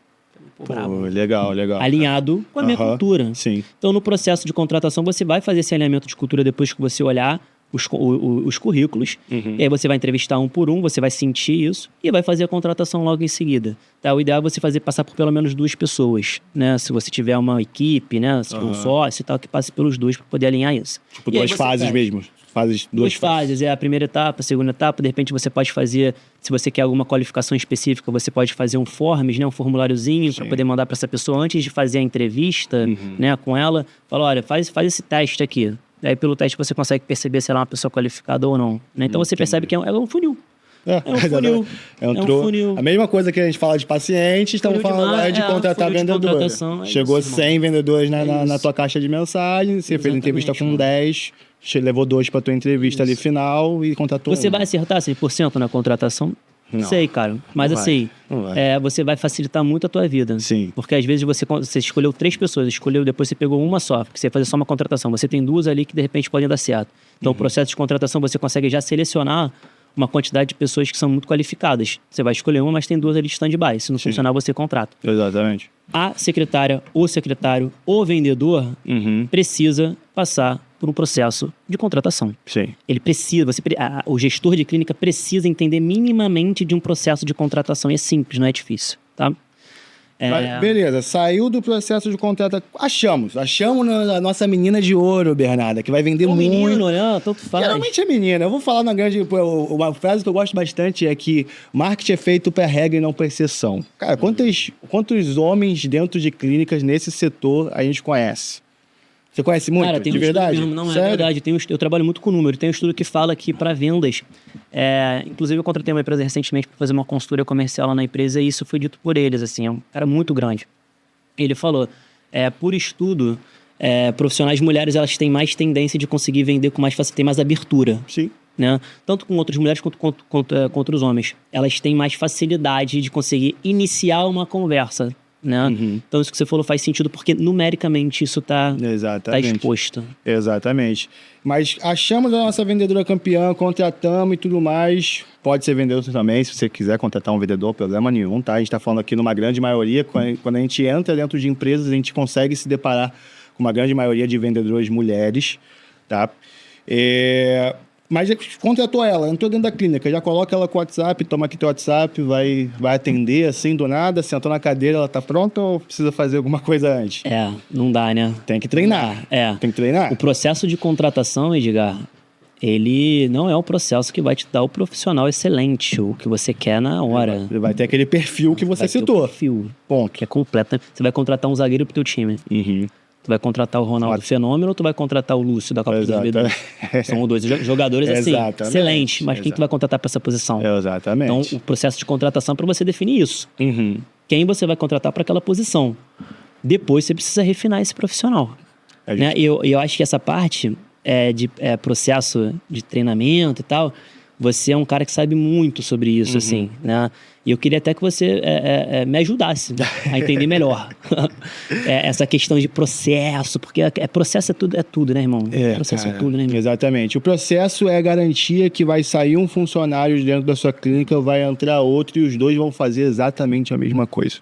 Pô, legal. Alinhado com a minha cultura. Sim. Então, no processo de contratação, você vai fazer esse alinhamento de cultura depois que você olhar os currículos. E aí você vai entrevistar um por um, você vai sentir isso e vai fazer a contratação logo em seguida. Tá? O ideal é você passar por pelo menos 2 pessoas, né? Se você tiver uma equipe, né? Se for um sócio e tal, que passe pelos 2 para poder alinhar isso. Tipo, 2 fases mesmo. Duas fases, a primeira etapa, a segunda etapa. De repente você pode fazer, se você quer alguma qualificação específica, você pode fazer um forms, né, um formuláriozinho para poder mandar para essa pessoa antes de fazer a entrevista, né, com ela. Fala, olha, faz esse teste aqui. Aí pelo teste você consegue perceber se ela é uma pessoa qualificada ou não. Né? Então você percebe que é um funil. É um funil. A mesma coisa que a gente fala de paciente, estamos falando agora de contratar vendedores. Chegou 100 vendedores na tua caixa de mensagem, você fez entrevista com 10, levou 2 para tua entrevista ali final e contratou. Você vai acertar 100% na contratação? Não sei, cara. Mas assim, você vai facilitar muito a tua vida. Sim. Porque às vezes você escolheu 3 pessoas, depois você pegou uma só, porque você ia fazer só uma contratação. Você tem 2 ali que de repente podem dar certo. Então o processo de contratação você consegue já selecionar uma quantidade de pessoas que são muito qualificadas. Você vai escolher uma, mas tem 2 ali de stand-by. Se não funcionar, você contrata. Exatamente. A secretária, o secretário, o vendedor precisa passar por um processo de contratação. Sim. Ele precisa, o gestor de clínica precisa entender minimamente de um processo de contratação. E é simples, não é difícil, tá? Mas, beleza, saiu do processo de contratação. Achamos a nossa menina de ouro, Bernarda, que vai vender muito. Menino, né? Tanto faz. Geralmente é menina. Eu vou falar na grande... Uma frase que eu gosto bastante é que marketing é feito por regra e não por exceção. Cara, quantos homens dentro de clínicas nesse setor a gente conhece? Você conhece muito? Cara, tem de verdade? Mesmo. Não, é verdade. Eu trabalho muito com número. Tem um estudo que fala que para vendas... inclusive, eu contratei uma empresa recentemente para fazer uma consultoria comercial lá na empresa e isso foi dito por eles. Assim, é um cara muito grande. Ele falou, por estudo, profissionais mulheres elas têm mais tendência de conseguir vender com mais facilidade, tem mais abertura. Sim. Né? Tanto com outras mulheres quanto os homens. Elas têm mais facilidade de conseguir iniciar uma conversa. Né? Então isso que você falou faz sentido porque numericamente isso tá exposto. Exatamente. Mas achamos a nossa vendedora campeã, contratamos e tudo mais. Pode ser vendedor também, se você quiser contratar um vendedor, problema nenhum, tá? A gente está falando aqui numa grande maioria, quando a gente entra dentro de empresas, a gente consegue se deparar com uma grande maioria de vendedoras mulheres, tá? Mas contratou ela, entrou dentro da clínica, já coloca ela com o WhatsApp, toma aqui teu WhatsApp, vai atender assim do nada, sentou na cadeira, ela tá pronta ou precisa fazer alguma coisa antes? Não dá, né? Tem que treinar. Tem que treinar. O processo de contratação, Edgar, ele não é o processo que vai te dar o profissional excelente, o que você quer na hora. Ele vai ter aquele perfil que você citou. Perfil. Ponto. Que é completo. Você vai contratar um zagueiro pro teu time. Tu vai contratar o Ronaldo Fenômeno ou tu vai contratar o Lúcio da Copa do Mundo? São 2 jogadores assim, excelentes, mas quem tu vai contratar para essa posição? Exatamente. Então, o processo de contratação é para você definir isso. Quem você vai contratar para aquela posição. Depois você precisa refinar esse profissional. Né? Eu acho que essa parte de processo de treinamento e tal, você é um cara que sabe muito sobre isso, assim, né? E eu queria até que você me ajudasse a entender melhor essa questão de processo, porque processo é tudo, né, irmão? Processo é tudo, né, irmão? Exatamente. O processo é a garantia que vai sair um funcionário dentro da sua clínica, vai entrar outro e os 2 vão fazer exatamente a mesma coisa.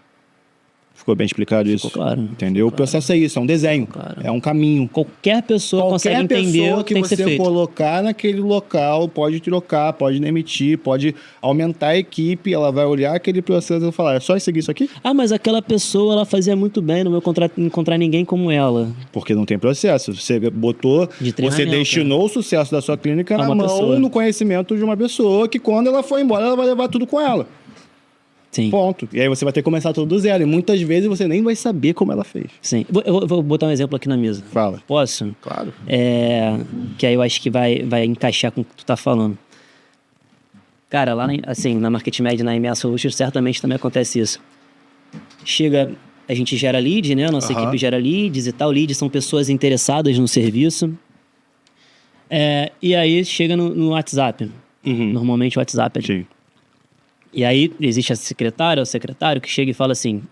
Ficou bem explicado isso? Ficou claro. Entendeu? O processo é isso, é um desenho, é um caminho. Qualquer pessoa consegue entender o que tem que ser feito. Qualquer pessoa que você colocar naquele local pode trocar, pode demitir, pode aumentar a equipe, ela vai olhar aquele processo e vai falar, é só seguir isso aqui? Mas aquela pessoa, ela fazia muito bem no meu contrato, encontrar ninguém como ela. Porque não tem processo. Você botou, você destinou o sucesso da sua clínica na mão, no conhecimento de uma pessoa que quando ela for embora, ela vai levar tudo com ela. Sim. Ponto. E aí você vai ter que começar tudo do zero. E muitas vezes você nem vai saber como ela fez. Sim. Eu vou botar um exemplo aqui na mesa. Fala. Posso? Claro. Que aí eu acho que vai encaixar com o que tu tá falando. Cara, lá na Market Med, na MA Solutions, certamente também acontece isso. A gente gera lead, né? Nossa equipe gera leads e tal. Leads são pessoas interessadas no serviço. E aí chega no WhatsApp. Normalmente o WhatsApp Sim. E aí existe a secretária ou secretário que chega e fala assim,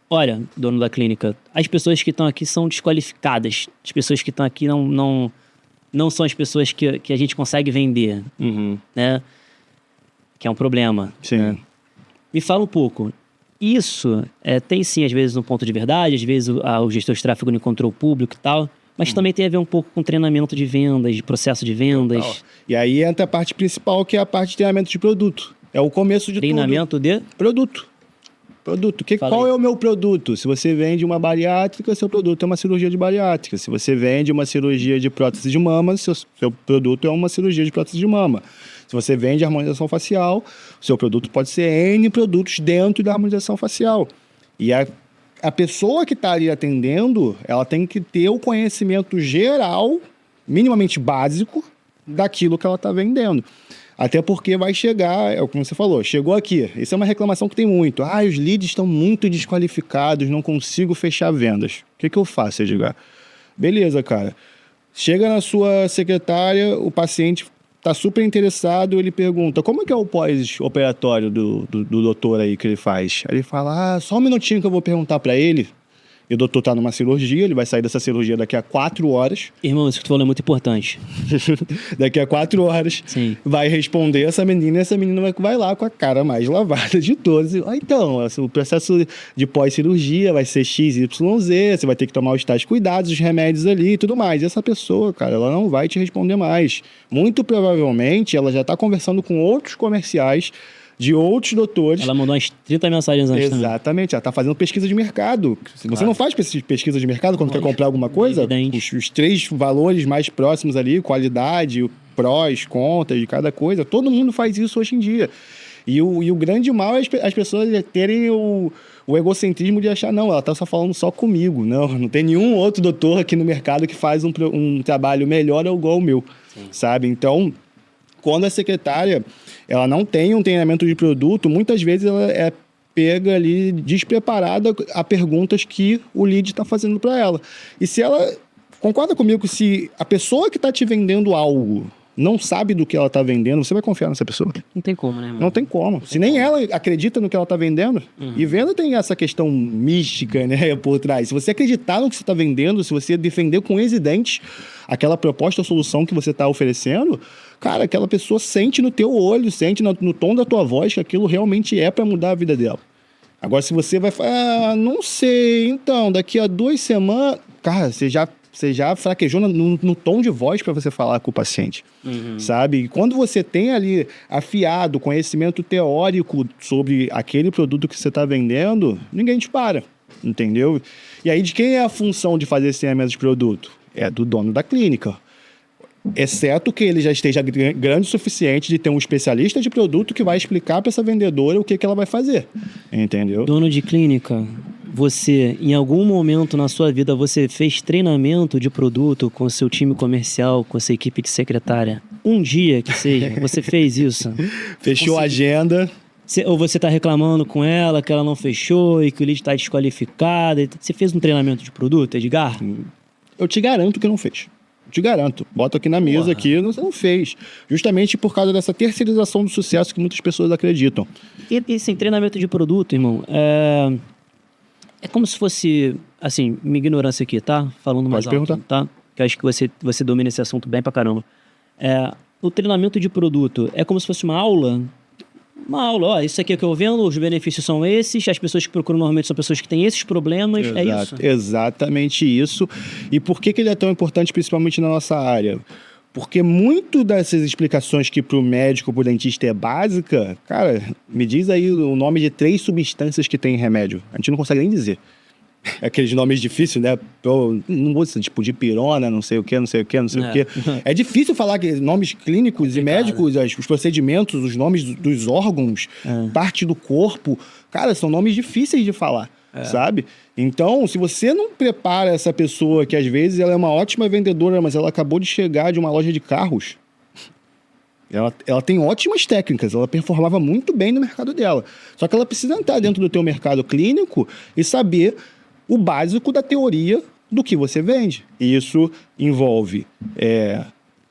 olha, dono da clínica, as pessoas que estão aqui são desqualificadas. As pessoas que estão aqui não não são as pessoas que a gente consegue vender, né? Que é um problema. Sim. Né? Me fala um pouco. Isso tem sim, às vezes, um ponto de verdade, às vezes o gestor de tráfego não encontrou o público e tal, mas também tem a ver um pouco com treinamento de vendas, de processo de vendas. Total. E aí entra a parte principal, que é a parte de treinamento de produto. É o começo de Treinamento de? Produto. Qual é o meu produto? Se você vende uma bariátrica, seu produto é uma cirurgia de bariátrica. Se você vende uma cirurgia de prótese de mama, seu produto é uma cirurgia de prótese de mama. Se você vende harmonização facial, seu produto pode ser N produtos dentro da harmonização facial. E a pessoa que está ali atendendo, ela tem que ter o conhecimento geral, minimamente básico, daquilo que ela está vendendo. Até porque vai chegar, como você falou, chegou aqui. Isso é uma reclamação que tem muito. Os leads estão muito desqualificados, não consigo fechar vendas. O que eu faço, Edgar? Beleza, cara. Chega na sua secretária, o paciente está super interessado, ele pergunta, como é que é o pós-operatório do doutor aí que ele faz? Aí ele fala, só um minutinho que eu vou perguntar para ele. E o doutor está numa cirurgia, ele vai sair dessa cirurgia daqui a 4 horas. Irmão, isso que tu falou é muito importante. Daqui a 4 horas, sim, vai responder essa menina, e essa menina vai lá com a cara mais lavada de todos. Então, o processo de pós-cirurgia vai ser XYZ, você vai ter que tomar os tais cuidados, os remédios ali e tudo mais. E essa pessoa, cara, ela não vai te responder mais. Muito provavelmente, ela já está conversando com outros comerciais de outros doutores. Ela mandou umas 30 mensagens antes. Exatamente, ela está fazendo pesquisa de mercado. Você não faz pesquisa de mercado quando quer comprar alguma coisa? Os 3 valores mais próximos ali, qualidade, prós, contas de cada coisa, todo mundo faz isso hoje em dia. E o grande mal é as pessoas terem o egocentrismo de achar, não, ela está só falando só comigo. Não tem nenhum outro doutor aqui no mercado que faz um trabalho melhor ou igual ao meu, sabe? Então, quando a secretária ela não tem um treinamento de produto, muitas vezes ela é pega ali despreparada a perguntas que o lead está fazendo para ela. E se ela... Concorda comigo que se a pessoa que está te vendendo algo não sabe do que ela está vendendo, você vai confiar nessa pessoa? Não tem como, né, irmão? Não tem como. Se nem ela acredita no que ela está vendendo. E venda tem essa questão mística, né, por trás. Se você acreditar no que você está vendendo, se você defender com unhas e dentes aquela proposta ou solução que você está oferecendo, cara, aquela pessoa sente no teu olho, sente no tom da tua voz que aquilo realmente é para mudar a vida dela. Agora, se você vai falar, não sei, então, daqui a 2 semanas... Cara, você já fraquejou no tom de voz para você falar com o paciente, sabe? E quando você tem ali afiado conhecimento teórico sobre aquele produto que você está vendendo, ninguém te para, entendeu? E aí, de quem é a função de fazer esse treinamento de produto? É do dono da clínica. Exceto que ele já esteja grande o suficiente de ter um especialista de produto que vai explicar para essa vendedora o que ela vai fazer, entendeu? Dono de clínica, você, em algum momento na sua vida, você fez treinamento de produto com o seu time comercial, com a sua equipe de secretária? Um dia que seja, você fez isso? Fechou a agenda... Ou você está reclamando com ela que ela não fechou e que o lead está desqualificado. Você fez um treinamento de produto, Edgar? Eu te garanto que não fez. Te garanto. Bota aqui na mesa, aqui, você não fez. Justamente por causa dessa terceirização do sucesso que muitas pessoas acreditam. E esse treinamento de produto, irmão, é como se fosse, assim, minha ignorância aqui, tá? Falando mais alto, perguntar. Tá? Que eu acho que você domina esse assunto bem pra caramba. O treinamento de produto é como se fosse uma aula? Uma aula, isso aqui é o que eu vendo, os benefícios são esses, as pessoas que procuram normalmente são pessoas que têm esses problemas, é isso? Exatamente isso. E por que ele é tão importante, principalmente na nossa área? Porque muito dessas explicações que para o médico, para o dentista é básica, cara, me diz aí o nome de 3 substâncias que tem em remédio. A gente não consegue nem dizer. Aqueles nomes difíceis, né? Não vou dizer, tipo, dipirona, não sei o quê. É difícil falar que nomes clínicos e médicos, os procedimentos, os nomes dos órgãos, parte do corpo. Cara, são nomes difíceis de falar, sabe? Então, se você não prepara essa pessoa, que às vezes ela é uma ótima vendedora, mas ela acabou de chegar de uma loja de carros, ela tem ótimas técnicas, ela performava muito bem no mercado dela. Só que ela precisa entrar dentro do teu mercado clínico e saber o básico da teoria do que você vende. E isso envolve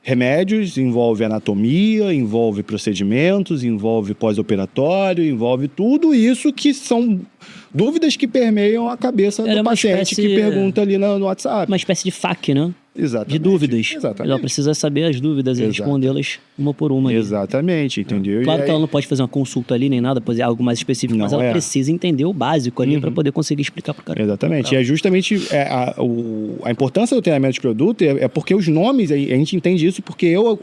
remédios, envolve anatomia, envolve procedimentos, envolve pós-operatório, envolve tudo isso que são Dúvidas que permeiam a cabeça Ela é do uma paciente espécie- que pergunta ali no WhatsApp. Uma espécie de FAQ, né? Exatamente. De dúvidas. Exatamente. Ela precisa saber as dúvidas e Exato. respondê-las uma por uma. ali. Exatamente, entendeu? Claro E que aí- ela não pode fazer uma consulta ali nem nada, fazer algo mais específico, mas Não ela é. precisa entender o básico ali para poder conseguir explicar pro cara. Exatamente. E é justamente a importância do treinamento de produto é porque os nomes, a gente entende isso porque eu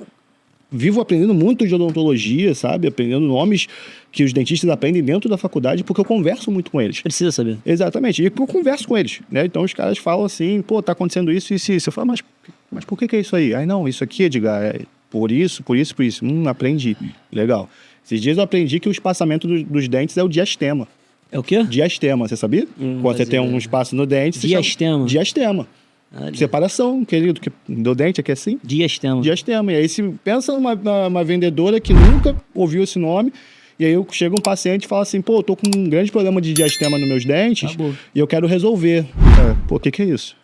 vivo aprendendo muito de odontologia, sabe? Aprendendo nomes que os dentistas aprendem dentro da faculdade porque eu converso muito com eles. Precisa saber. Exatamente. E eu converso com eles, né? Então os caras falam assim, pô, tá acontecendo isso, isso, isso. Eu falo, mas por que é isso aí? Aí não, isso aqui, Edgar, é por isso, por isso, por isso. Aprendi. Legal. Esses dias eu aprendi que o espaçamento dos dentes é o diastema. É o quê? Diastema, você sabia? Quando você tem um espaço no dente... você Diastema? chama Diastema. Olha. Separação, querido, do dente aqui assim. Diastema. Diastema. E aí se pensa numa vendedora que nunca ouviu esse nome, e aí chega um paciente e fala assim, pô, eu tô com um grande problema de diastema nos meus dentes Acabou. e eu quero resolver. Pô, o que é isso?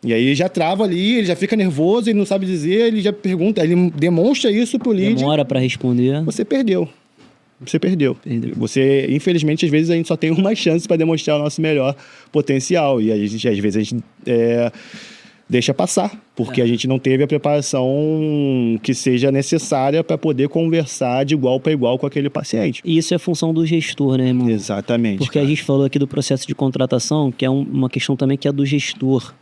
E aí ele já trava ali, ele já fica nervoso, ele não sabe dizer, ele já pergunta, ele demonstra isso pro lead. Demora para responder. Você perdeu. Você perdeu. Perdeu. Você, infelizmente, às vezes a gente só tem uma chance para demonstrar o nosso melhor potencial. E às vezes a gente deixa passar, porque a gente não teve a preparação que seja necessária para poder conversar de igual para igual com aquele paciente. E isso é função do gestor, né, irmão? Exatamente. Porque a gente falou aqui do processo de contratação, que é uma questão também que é do gestor.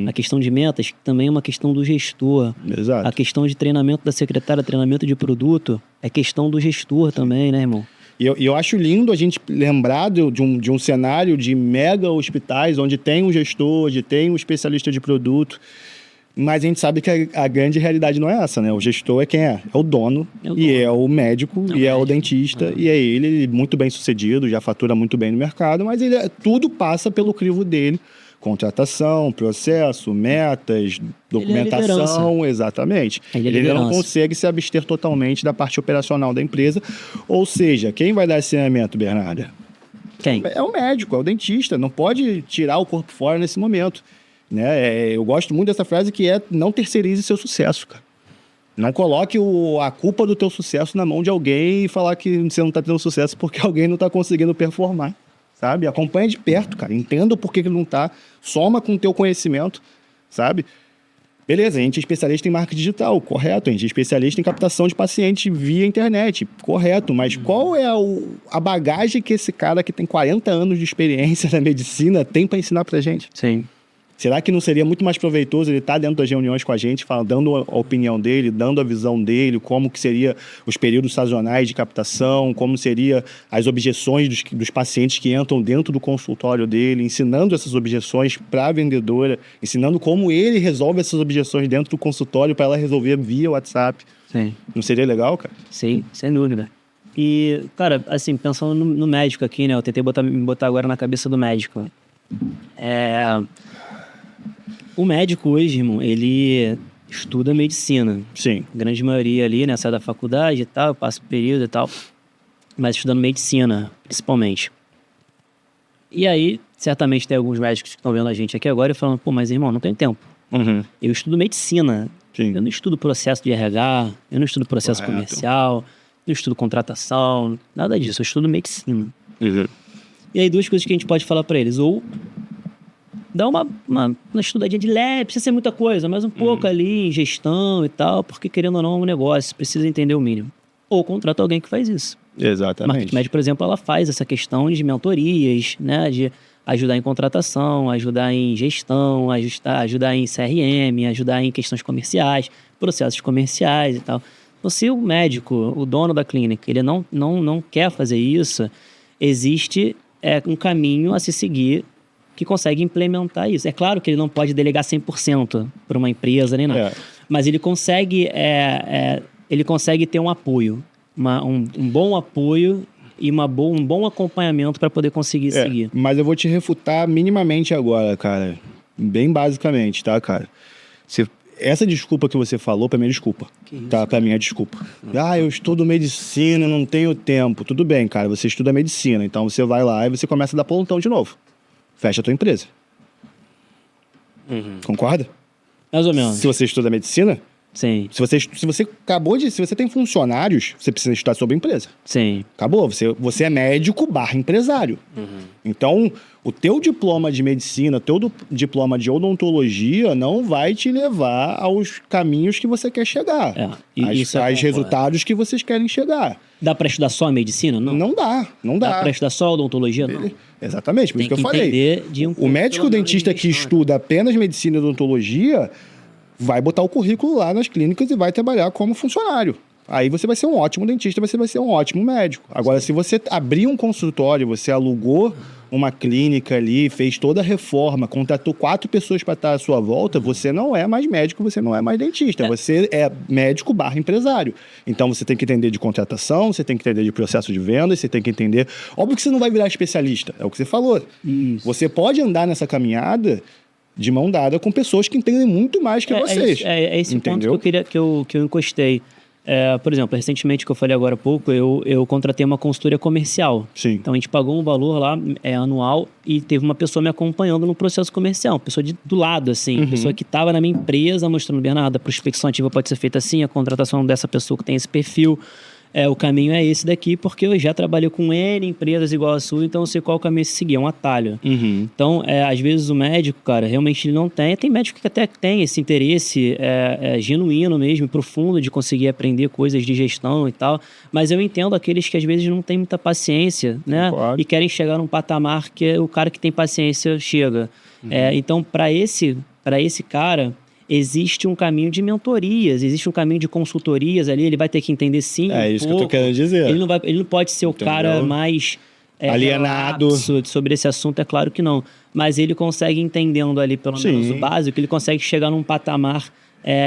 A questão de metas também é uma questão do gestor. Exato. A questão de treinamento da secretária, treinamento de produto, é questão do gestor também, né, irmão? E eu acho lindo a gente lembrar de um cenário de mega hospitais, onde tem um gestor, onde tem um especialista de produto, mas a gente sabe que a grande realidade não é essa, né? O gestor é quem é? É o dono, e é o médico, e é o dentista, e é ele muito bem sucedido, já fatura muito bem no mercado, mas tudo passa pelo crivo dele. Contratação, processo, metas, documentação, exatamente. Ele não consegue se abster totalmente da parte operacional da empresa. Ou seja, quem vai dar esse treinamento, Bernarda? Quem? É o médico, é o dentista. Não pode tirar o corpo fora nesse momento. Né? Eu gosto muito dessa frase que é não terceirize seu sucesso, cara. Não coloque a culpa do teu sucesso na mão de alguém e falar que você não está tendo sucesso porque alguém não está conseguindo performar. Sabe? Acompanha de perto, cara. Entenda por que ele não tá. Soma com o teu conhecimento, sabe? Beleza, a gente é especialista em marketing digital, correto. A gente é especialista em captação de pacientes via internet, correto. Mas qual é a bagagem que esse cara que tem 40 anos de experiência na medicina tem para ensinar pra gente? Sim. Será que não seria muito mais proveitoso ele estar dentro das reuniões com a gente, dando a opinião dele, dando a visão dele, como que seria os períodos sazonais de captação, como seria as objeções dos pacientes que entram dentro do consultório dele, ensinando essas objeções para a vendedora, ensinando como ele resolve essas objeções dentro do consultório para ela resolver via WhatsApp. Sim. Não seria legal, cara? Sim, sem dúvida. E, cara, assim, pensando no médico aqui, né? Eu tentei me botar agora na cabeça do médico. O médico hoje, irmão, ele estuda medicina. Sim. A grande maioria ali, né, sai da faculdade e tal, passa o período e tal, mas estudando medicina, principalmente. E aí, certamente tem alguns médicos que estão vendo a gente aqui agora e falando, pô, mas irmão, não tenho tempo. Eu estudo medicina. Sim. Eu não estudo processo de RH, eu não estudo processo Correto. comercial, eu não estudo contratação, nada disso, eu estudo medicina. E aí, duas coisas que a gente pode falar para eles, ou dá uma estudadinha de leve, precisa ser muita coisa, mas um pouco ali em gestão e tal, porque querendo ou não é um negócio, precisa entender o mínimo. Ou contrata alguém que faz isso. Exatamente. Marketing Médico, por exemplo, ela faz essa questão de mentorias, né, de ajudar em contratação, ajudar em gestão, ajudar em CRM, ajudar em questões comerciais, processos comerciais e tal. Então, se o médico, o dono da clínica, ele não quer fazer isso, existe um caminho a se seguir que consegue implementar isso. É claro que ele não pode delegar 100% para uma empresa nem nada, mas ele consegue ter um apoio, um bom apoio e um bom acompanhamento para poder conseguir seguir. Mas eu vou te refutar minimamente agora, cara. Bem basicamente, tá, cara? Essa desculpa que você falou, pra mim é desculpa. Tá? Pra mim é desculpa. Eu estudo medicina, não tenho tempo. Tudo bem, cara, você estuda medicina, então você vai lá e você começa a dar plantão de novo. Fecha a tua empresa. Concorda? Mais ou menos. Se você estuda medicina, Sim, Se você se você tem funcionários, você precisa estudar sobre a empresa. sim. Acabou, você é médico barra empresário. Então, o teu diploma de medicina, diploma de odontologia não vai te levar aos caminhos que você quer chegar. Isso aos resultados que vocês querem chegar. Dá pra estudar só a medicina? Não. Não dá. Dá pra estudar só a odontologia? Não. Exatamente, por Tem isso que eu que falei. entender de um O pouco, médico pelo menos, dentista de que gestão, estuda apenas medicina e odontologia vai botar o currículo lá nas clínicas e vai trabalhar como funcionário. Aí você vai ser um ótimo dentista, você vai ser um ótimo médico. Agora, se você abrir um consultório, você alugou uma clínica ali, fez toda a reforma, contratou 4 pessoas para estar à sua volta, você não é mais médico, você não é mais dentista. Você é médico barra empresário. Então, você tem que entender de contratação, você tem que entender de processo de vendas, você tem que entender... Óbvio que você não vai virar especialista, é o que você falou. Isso. Você pode andar nessa caminhada de mão dada com pessoas que entendem muito mais que vocês. É esse entendeu? ponto que eu encostei. Por exemplo, recentemente, que eu falei agora há pouco, eu contratei uma consultoria comercial. Sim. Então, a gente pagou um valor lá anual e teve uma pessoa me acompanhando no processo comercial. Uma pessoa do lado, assim. Pessoa que estava na minha empresa mostrando, Bernardo, a prospecção ativa pode ser feita assim, a contratação dessa pessoa que tem esse perfil. O caminho é esse daqui, porque eu já trabalhei com N empresas igual a sua, então eu sei qual caminho seguir, é um atalho. Então, às vezes o médico, cara, realmente ele não tem. Tem médico que até tem esse interesse genuíno mesmo, profundo, de conseguir aprender coisas de gestão e tal, mas eu entendo aqueles que às vezes não têm muita paciência, né? Claro. E querem chegar num patamar que o cara que tem paciência chega. Então, para esse cara... existe um caminho de mentorias, existe um caminho de consultorias ali, ele vai ter que entender sim isso que eu tô querendo dizer. Ele não pode ser o cara mais alienado sobre esse assunto, é claro que não. Mas ele consegue, entendendo ali pelo menos o básico, ele consegue chegar num patamar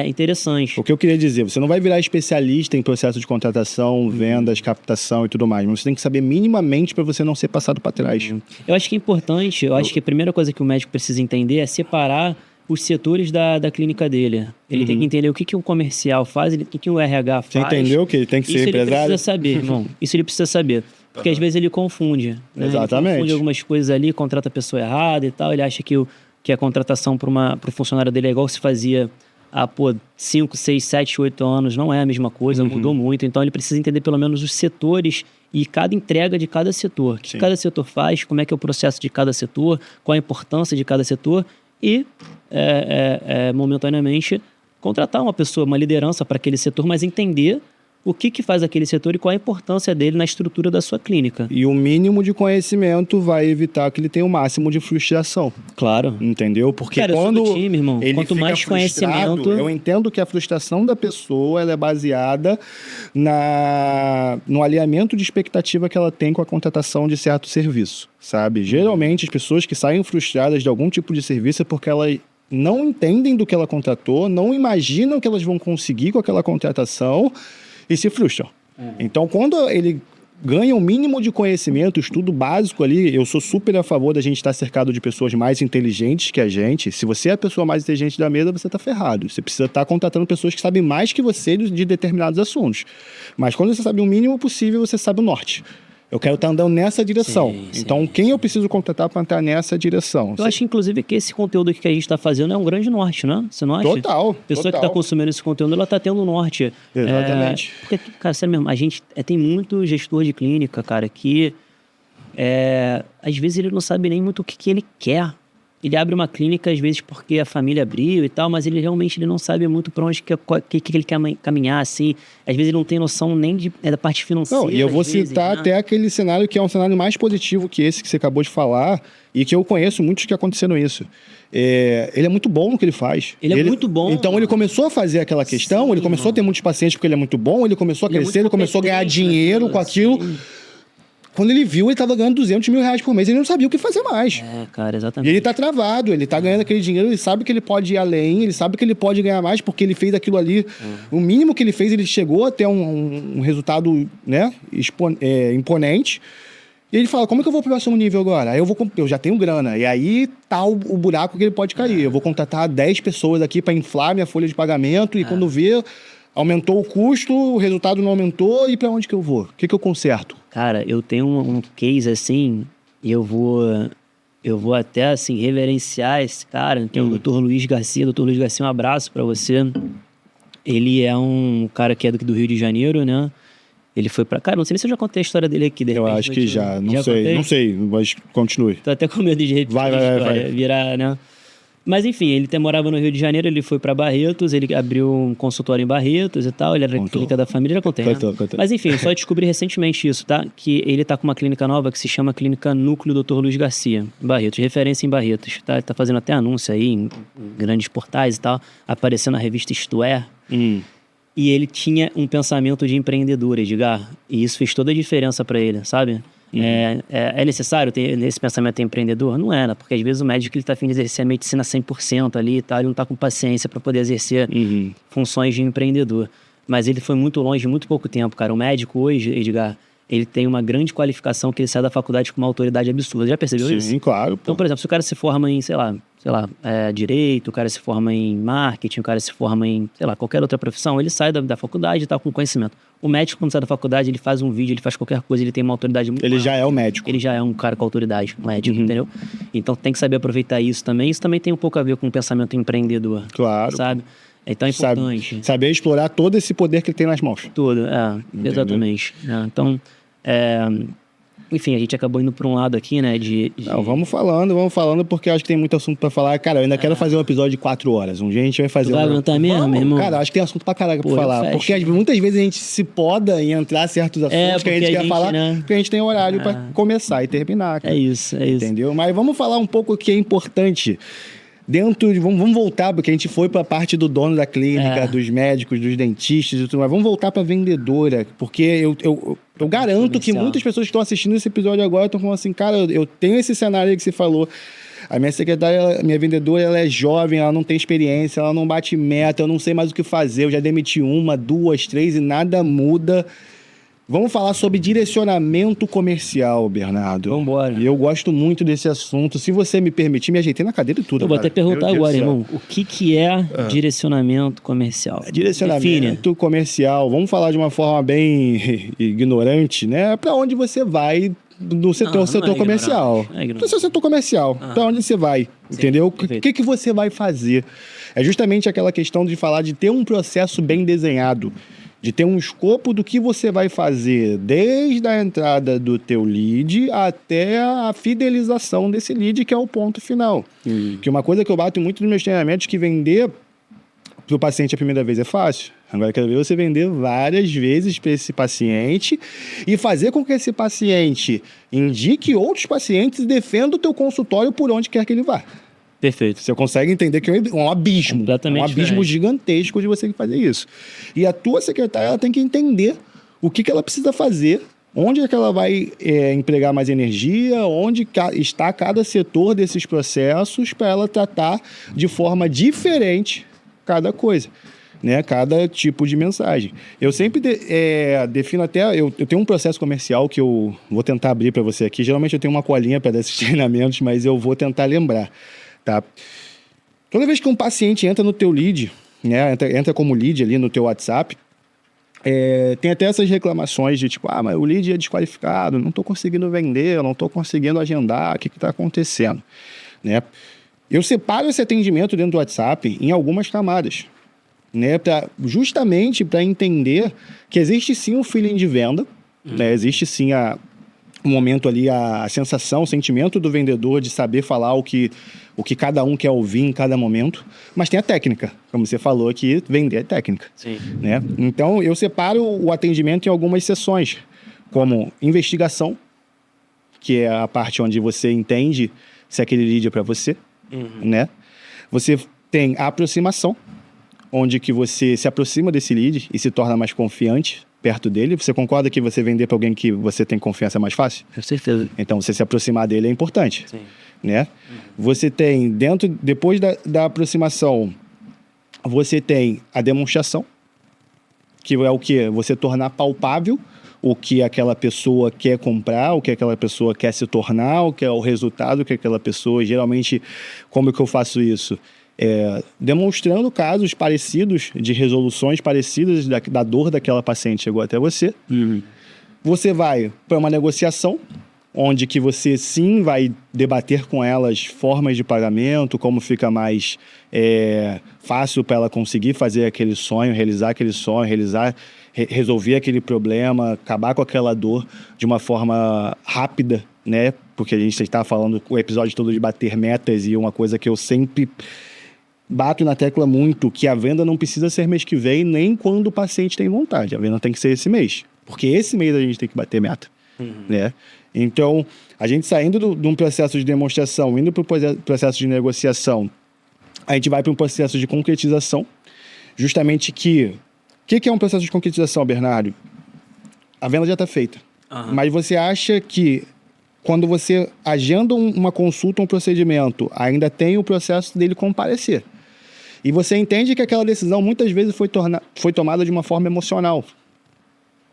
interessante. O que eu queria dizer, você não vai virar especialista em processo de contratação, vendas, captação e tudo mais, mas você tem que saber minimamente para você não ser passado para trás. Eu acho que é importante, acho que a primeira coisa que o médico precisa entender é separar os setores da clínica dele. Ele tem que entender o que um comercial faz, o que o RH faz. Você entendeu que ele tem que ser empresário? Isso ele precisa saber, irmão. Isso ele precisa saber. Porque às vezes ele confunde. Né? Exatamente. Ele confunde algumas coisas ali, contrata a pessoa errada e tal. Ele acha que a contratação para o funcionário dele é igual se fazia há 5, 6, 7, 8 anos. Não é a mesma coisa, mudou muito. Então ele precisa entender pelo menos os setores e cada entrega de cada setor. O que cada setor faz, como é que é o processo de cada setor, qual a importância de cada setor e, momentaneamente, contratar uma pessoa, uma liderança para aquele setor, mas entender o que faz aquele setor e qual a importância dele na estrutura da sua clínica. E o mínimo de conhecimento vai evitar que ele tenha o máximo de frustração. Claro. Entendeu? Porque cara, quando eu sou do time, irmão. ele Quanto fica mais conhecimento... Eu entendo que a frustração da pessoa ela é baseada no alinhamento de expectativa que ela tem com a contratação de certo serviço, sabe? Geralmente, as pessoas que saem frustradas de algum tipo de serviço é porque elas não entendem do que ela contratou, não imaginam que elas vão conseguir com aquela contratação e se frustram. Então, quando ele ganha um mínimo de conhecimento, estudo básico ali, eu sou super a favor da gente estar cercado de pessoas mais inteligentes que a gente. Se você é a pessoa mais inteligente da mesa, você está ferrado. Você precisa estar contratando pessoas que sabem mais que você de determinados assuntos. Mas quando você sabe o mínimo possível, você sabe o norte. Eu quero estar andando nessa direção. Então, quem eu preciso contratar para entrar nessa direção? Eu acho, inclusive, que esse conteúdo que a gente está fazendo é um grande norte, né? Você não acha? Total. A pessoa que está consumindo esse conteúdo, ela está tendo um norte. Exatamente. Porque, cara, sério mesmo, a gente tem muito gestor de clínica, cara, que às vezes ele não sabe nem muito o que ele quer. Ele abre uma clínica, às vezes, porque a família abriu e tal, mas ele realmente não sabe muito para onde que ele quer caminhar, assim. Às vezes ele não tem noção nem da parte financeira. Não, e eu vou citar até aquele cenário que é um cenário mais positivo que esse que você acabou de falar e que eu conheço muitos que aconteceram isso. Ele é muito bom no que ele faz. Ele é muito bom. Então ele começou a fazer aquela questão, ele começou a ter muitos pacientes porque ele é muito bom, ele começou a crescer, ele começou a ganhar dinheiro com aquilo. Sim. Quando ele viu, ele estava ganhando 200 mil reais por mês, ele não sabia o que fazer mais. Cara, exatamente. E ele está travado, ele está ganhando aquele dinheiro, ele sabe que ele pode ir além, ele sabe que ele pode ganhar mais, porque ele fez aquilo ali. O mínimo que ele fez, ele chegou até um resultado, né, imponente. E ele fala, como é que eu vou para o próximo nível agora? Aí eu já tenho grana. E aí tá o buraco que ele pode cair. Eu vou contratar 10 pessoas aqui para inflar minha folha de pagamento e quando vê... Aumentou o custo, o resultado não aumentou, e para onde que eu vou? O que eu conserto? Cara, eu tenho um case assim, e eu vou até assim reverenciar esse cara, que é o Dr. Luiz Garcia. Dr. Luiz Garcia, um abraço para você. Ele é um cara que é do Rio de Janeiro, né? Ele foi pra... Cara, não sei nem se eu já contei a história dele aqui. De Eu repente, acho que já. Não sei, mas continue. Tô até com medo de repetir Vai. virar, né? Mas enfim, ele morava no Rio de Janeiro, ele foi pra Barretos, ele abriu um consultório em Barretos e tal, ele era clínica da família, já contei, né? Contou. Mas enfim, eu só descobri recentemente isso, tá? Que ele tá com uma clínica nova que se chama Clínica Núcleo Dr. Luiz Garcia, em Barretos, referência em Barretos, tá? Ele tá fazendo até anúncio aí em grandes portais e tal, aparecendo na revista Isto É. E ele tinha um pensamento de empreendedor, Edgar, e isso fez toda a diferença pra ele, sabe? É necessário ter esse pensamento empreendedor? Não era, porque às vezes o médico ele tá afim de exercer a medicina 100% ali e tal, ele não tá com paciência para poder exercer funções de empreendedor. Mas ele foi muito longe, muito pouco tempo, cara. O médico hoje, Edgar, ele tem uma grande qualificação que ele sai da faculdade com uma autoridade absurda. Já percebeu isso? Sim, claro. Então, por exemplo, se o cara se forma em, sei lá, direito, o cara se forma em marketing, o cara se forma em, sei lá, qualquer outra profissão, ele sai da faculdade e tá com conhecimento. O médico, quando sai da faculdade, ele faz um vídeo, ele faz qualquer coisa, ele tem uma autoridade muito Ele maior. já é o médico. Ele já é um cara com autoridade, um médico, entendeu? Então tem que saber aproveitar isso também. Isso também tem um pouco a ver com o pensamento empreendedor. Claro. Sabe? Então é importante. Saber explorar todo esse poder que ele tem nas mãos. Tudo, exatamente. Então, enfim, a gente acabou indo para um lado aqui, né, Não, vamos falando, porque eu acho que tem muito assunto pra falar. Cara, eu ainda quero fazer um episódio de 4 horas. Um dia a gente vai fazer... Tu vai aguentar mesmo, meu irmão? Cara, acho que tem assunto pra caraca pra falar. Porque muitas vezes a gente se poda em entrar certos assuntos que a gente quer falar, né? porque a gente tem horário pra começar e terminar. Cara. É isso. Entendeu? Mas vamos falar um pouco o que é importante. Vamos voltar, porque a gente foi pra parte do dono da clínica, dos médicos, dos dentistas e tudo mais. Vamos voltar pra vendedora, porque eu garanto que muitas pessoas que estão assistindo esse episódio agora estão falando assim, cara, eu tenho esse cenário aí que você falou. A minha secretária, minha vendedora, ela é jovem, ela não tem experiência, ela não bate meta, eu não sei mais o que fazer, eu já demiti 1, 2, 3 e nada muda. Vamos falar sobre direcionamento comercial, Bernardo. Vamos embora. E eu gosto muito desse assunto. Se você me permitir, me ajeitei na cadeira e tudo. Eu vou até perguntar agora, irmão. O que é direcionamento comercial? Direcionamento comercial. Vamos falar de uma forma bem ignorante, né? Para onde você vai no setor comercial. No seu setor comercial. Para onde você vai? Sim, entendeu? O que você vai fazer? É justamente aquela questão de falar de ter um processo bem desenhado. De ter um escopo do que você vai fazer desde a entrada do teu lead até a fidelização desse lead, que é o ponto final. Que uma coisa que eu bato muito nos meus treinamentos é que vender para o paciente a primeira vez é fácil. Agora eu quero ver você vender várias vezes para esse paciente e fazer com que esse paciente indique outros pacientes e defenda o teu consultório por onde quer que ele vá. Perfeito. Você consegue entender que é um abismo. Completamente abismo gigantesco de você fazer isso. E a tua secretária ela tem que entender o que ela precisa fazer, onde é que ela vai empregar mais energia, onde está cada setor desses processos para ela tratar de forma diferente cada coisa. Né, cada tipo de mensagem. Eu sempre defino até... Eu tenho um processo comercial que eu vou tentar abrir para você aqui. Geralmente eu tenho uma colinha para dar esses treinamentos, mas eu vou tentar lembrar. Tá? Toda vez que um paciente entra no teu lead, né, entra como lead ali no teu WhatsApp, tem até essas reclamações de tipo, mas o lead é desqualificado, não estou conseguindo vender, não estou conseguindo agendar, o que está acontecendo? Né? Eu separo esse atendimento dentro do WhatsApp em algumas camadas, né, justamente para entender que existe sim um feeling de venda, né, existe sim um momento ali, a sensação, o sentimento do vendedor de saber falar o que cada um quer ouvir em cada momento, mas tem a técnica, como você falou aqui, vender é técnica. Sim. Né? Então, eu separo o atendimento em algumas sessões, como investigação, que é a parte onde você entende se aquele lead é para você, né? Você tem a aproximação, onde que você se aproxima desse lead e se torna mais confiante perto dele. Você concorda que você vender para alguém que você tem confiança é mais fácil? Com certeza. Então, você se aproximar dele é importante. Sim. Né? Você tem, depois da aproximação, você tem a demonstração, que é o quê? Você tornar palpável o que aquela pessoa quer comprar, o que aquela pessoa quer se tornar, o que é o resultado que aquela pessoa... Geralmente, como é que eu faço isso? Demonstrando casos parecidos, de resoluções parecidas da dor daquela paciente chegou até você. Você vai para uma negociação, onde que você sim vai debater com elas formas de pagamento, como fica mais fácil para ela conseguir fazer aquele sonho, resolver aquele problema, acabar com aquela dor de uma forma rápida, né? Porque a gente está falando o episódio todo de bater metas, e uma coisa que eu sempre bato na tecla muito, que a venda não precisa ser mês que vem, nem quando o paciente tem vontade. A venda tem que ser esse mês, porque esse mês a gente tem que bater meta, né? Então, a gente saindo de um processo de demonstração, indo para o processo de negociação, a gente vai para um processo de concretização, justamente que... O que é um processo de concretização, Bernardo? A venda já está feita. Mas você acha que quando você agenda uma consulta, um procedimento, ainda tem o processo dele comparecer. E você entende que aquela decisão muitas vezes foi tomada de uma forma emocional.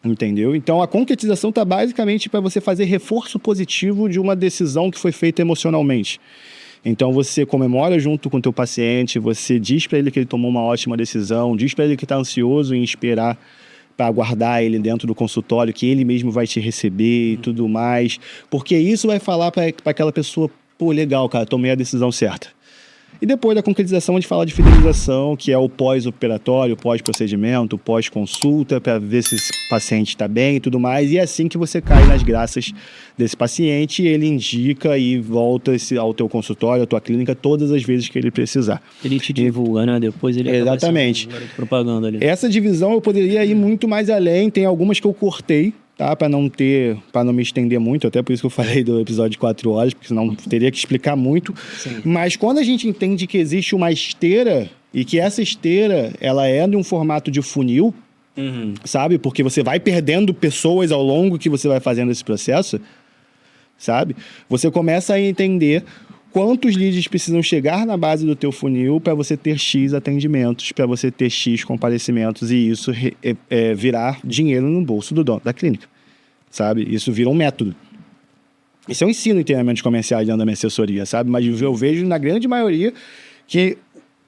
Entendeu? Então, a concretização está basicamente para você fazer reforço positivo de uma decisão que foi feita emocionalmente. Então, você comemora junto com o teu paciente, você diz para ele que ele tomou uma ótima decisão, diz para ele que está ansioso em esperar para aguardar ele dentro do consultório, que ele mesmo vai te receber e tudo mais. Porque isso vai falar para aquela pessoa, pô, legal, cara, tomei a decisão certa. E depois da concretização, a gente fala de fidelização, que é o pós-operatório, pós-procedimento, pós-consulta, para ver se esse paciente está bem e tudo mais. E é assim que você cai nas graças desse paciente, ele indica e volta ao teu consultório, à tua clínica, todas as vezes que ele precisar. Ele te divulga, né? Depois ele exatamente. Acaba propaganda ali. Essa divisão eu poderia ir muito mais além, tem algumas que eu cortei, tá? Para não me estender muito, até por isso que eu falei do episódio de 4 horas, porque senão teria que explicar muito. Sim. Mas quando a gente entende que existe uma esteira e que essa esteira ela é de um formato de funil, sabe? Porque você vai perdendo pessoas ao longo que você vai fazendo esse processo, sabe? Você começa a entender quantos leads precisam chegar na base do teu funil para você ter X atendimentos, para você ter X comparecimentos, e isso virar dinheiro no bolso do dono da clínica, sabe? Isso vira um método. Isso é um ensino em treinamentos comerciais dentro da minha assessoria, sabe? Mas eu vejo na grande maioria que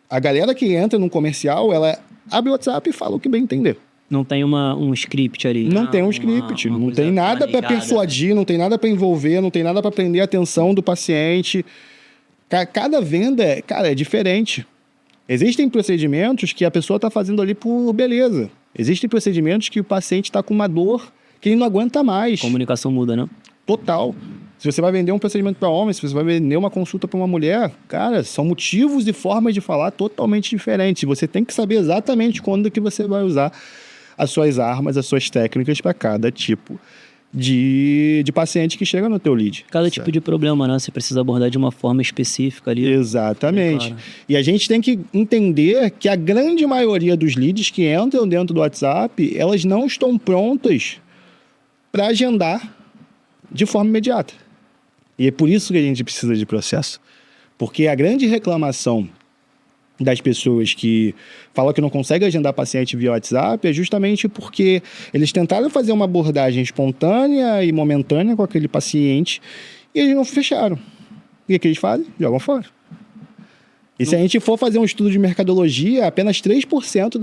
a galera que entra num comercial, ela abre o WhatsApp e fala o que bem entender. Não tem um script ali. Não tem um script, não tem nada para persuadir, não tem nada para envolver, não tem nada para prender a atenção do paciente. Cada venda, cara, é diferente. Existem procedimentos que a pessoa está fazendo ali por beleza. Existem procedimentos que o paciente está com uma dor que ele não aguenta mais. A comunicação muda, né? Total. Se você vai vender um procedimento para homem, se você vai vender uma consulta para uma mulher, cara, são motivos e formas de falar totalmente diferentes. Você tem que saber exatamente quando que você vai usar as suas armas, as suas técnicas para cada tipo de paciente que chega no teu lead. Cada tipo de problema, né? Você precisa abordar de uma forma específica ali. Exatamente. Claro. E a gente tem que entender que a grande maioria dos leads que entram dentro do WhatsApp, elas não estão prontas para agendar de forma imediata. E é por isso que a gente precisa de processo. Porque a grande reclamação das pessoas que falam que não conseguem agendar paciente via WhatsApp é justamente porque eles tentaram fazer uma abordagem espontânea e momentânea com aquele paciente e eles não fecharam. E o que eles fazem? Jogam fora. E se a gente for fazer um estudo de mercadologia, apenas 3%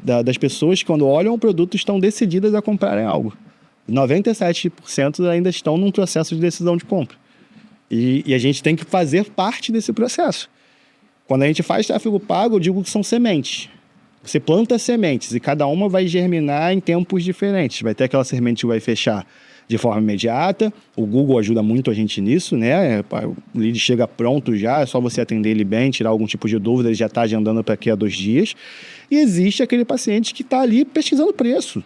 das pessoas, quando olham o produto, estão decididas a comprarem algo. 97% ainda estão num processo de decisão de compra. E a gente tem que fazer parte desse processo. Quando a gente faz tráfego pago, eu digo que são sementes. Você planta sementes e cada uma vai germinar em tempos diferentes. Vai ter aquela semente que vai fechar de forma imediata. O Google ajuda muito a gente nisso, né? O lead chega pronto já, é só você atender ele bem, tirar algum tipo de dúvida, ele já está agendando para daqui a 2 dias. E existe aquele paciente que está ali pesquisando preço,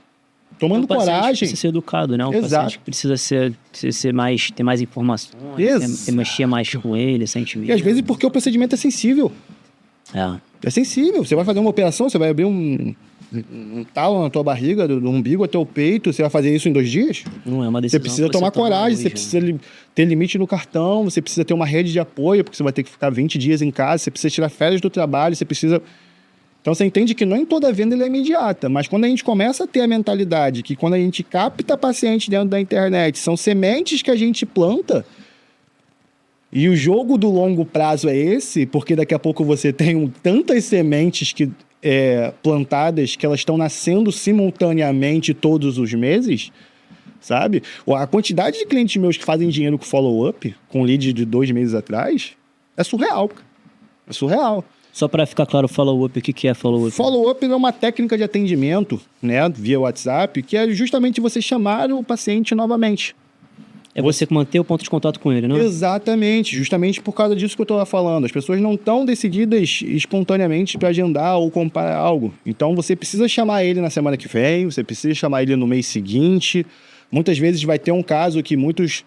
tomando coragem. Precisa ser educado, né? O Exato. paciente precisa ter mais informações, mexer mais com ele, sentir. E às vezes porque o procedimento é sensível. É sensível. Você vai fazer uma operação, você vai abrir um talo na tua barriga, do umbigo até o peito, você vai fazer isso em 2 dias? Não é uma decisão. Você precisa tomar coragem, você precisa ter limite no cartão, você precisa ter uma rede de apoio, porque você vai ter que ficar 20 dias em casa, você precisa tirar férias do trabalho, você precisa... Então você entende que nem toda venda é imediata, mas quando a gente começa a ter a mentalidade que quando a gente capta paciente dentro da internet, são sementes que a gente planta, e o jogo do longo prazo é esse, porque daqui a pouco você tem tantas sementes plantadas que elas estão nascendo simultaneamente todos os meses, sabe? A quantidade de clientes meus que fazem dinheiro com follow-up, com lead de 2 meses atrás, é surreal, cara. É surreal. Só para ficar claro, follow-up, o que é follow-up? Follow-up é uma técnica de atendimento, né, via WhatsApp, que é justamente você chamar o paciente novamente. É você manter o ponto de contato com ele, não é? Exatamente, justamente por causa disso que eu estou falando. As pessoas não estão decididas espontaneamente para agendar ou comprar algo. Então você precisa chamar ele na semana que vem, você precisa chamar ele no mês seguinte. Muitas vezes vai ter um caso que muitos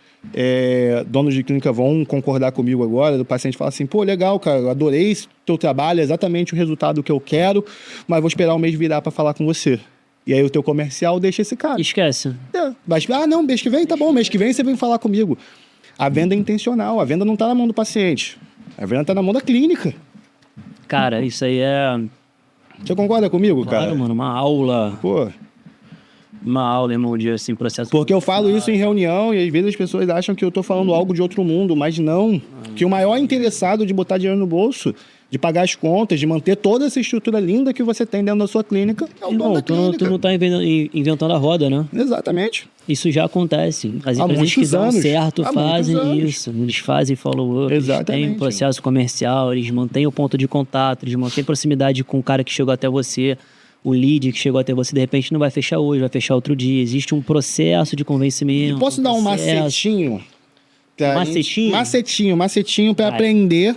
donos de clínica vão concordar comigo agora, do paciente fala assim, pô, legal, cara, eu adorei esse teu trabalho, é exatamente o resultado que eu quero, mas vou esperar um mês virar para falar com você. E aí o teu comercial deixa esse cara. Esquece. Não, mês que vem, tá bom, mês que vem você vem falar comigo. A venda é intencional, a venda não tá na mão do paciente, a venda tá na mão da clínica. Cara, isso aí é... Você concorda comigo, claro, cara? Mano, uma aula... Pô... Uma aula, irmão, de assim, processo... Porque eu falo isso em reunião e às vezes as pessoas acham que eu tô falando algo de outro mundo, mas não. Que o maior interessado de botar dinheiro no bolso, de pagar as contas, de manter toda essa estrutura linda que você tem dentro da sua clínica, é o dono da clínica. Tu não tá inventando a roda, né? Exatamente. Isso já acontece. As empresas que dão certo fazem isso. Eles fazem follow-up, eles têm um processo comercial, eles mantêm o ponto de contato, eles mantêm proximidade com o cara que chegou até você. O lead que chegou até você, de repente, não vai fechar hoje, vai fechar outro dia. Existe um processo de convencimento. E posso dar um macetinho? Macetinho para aprender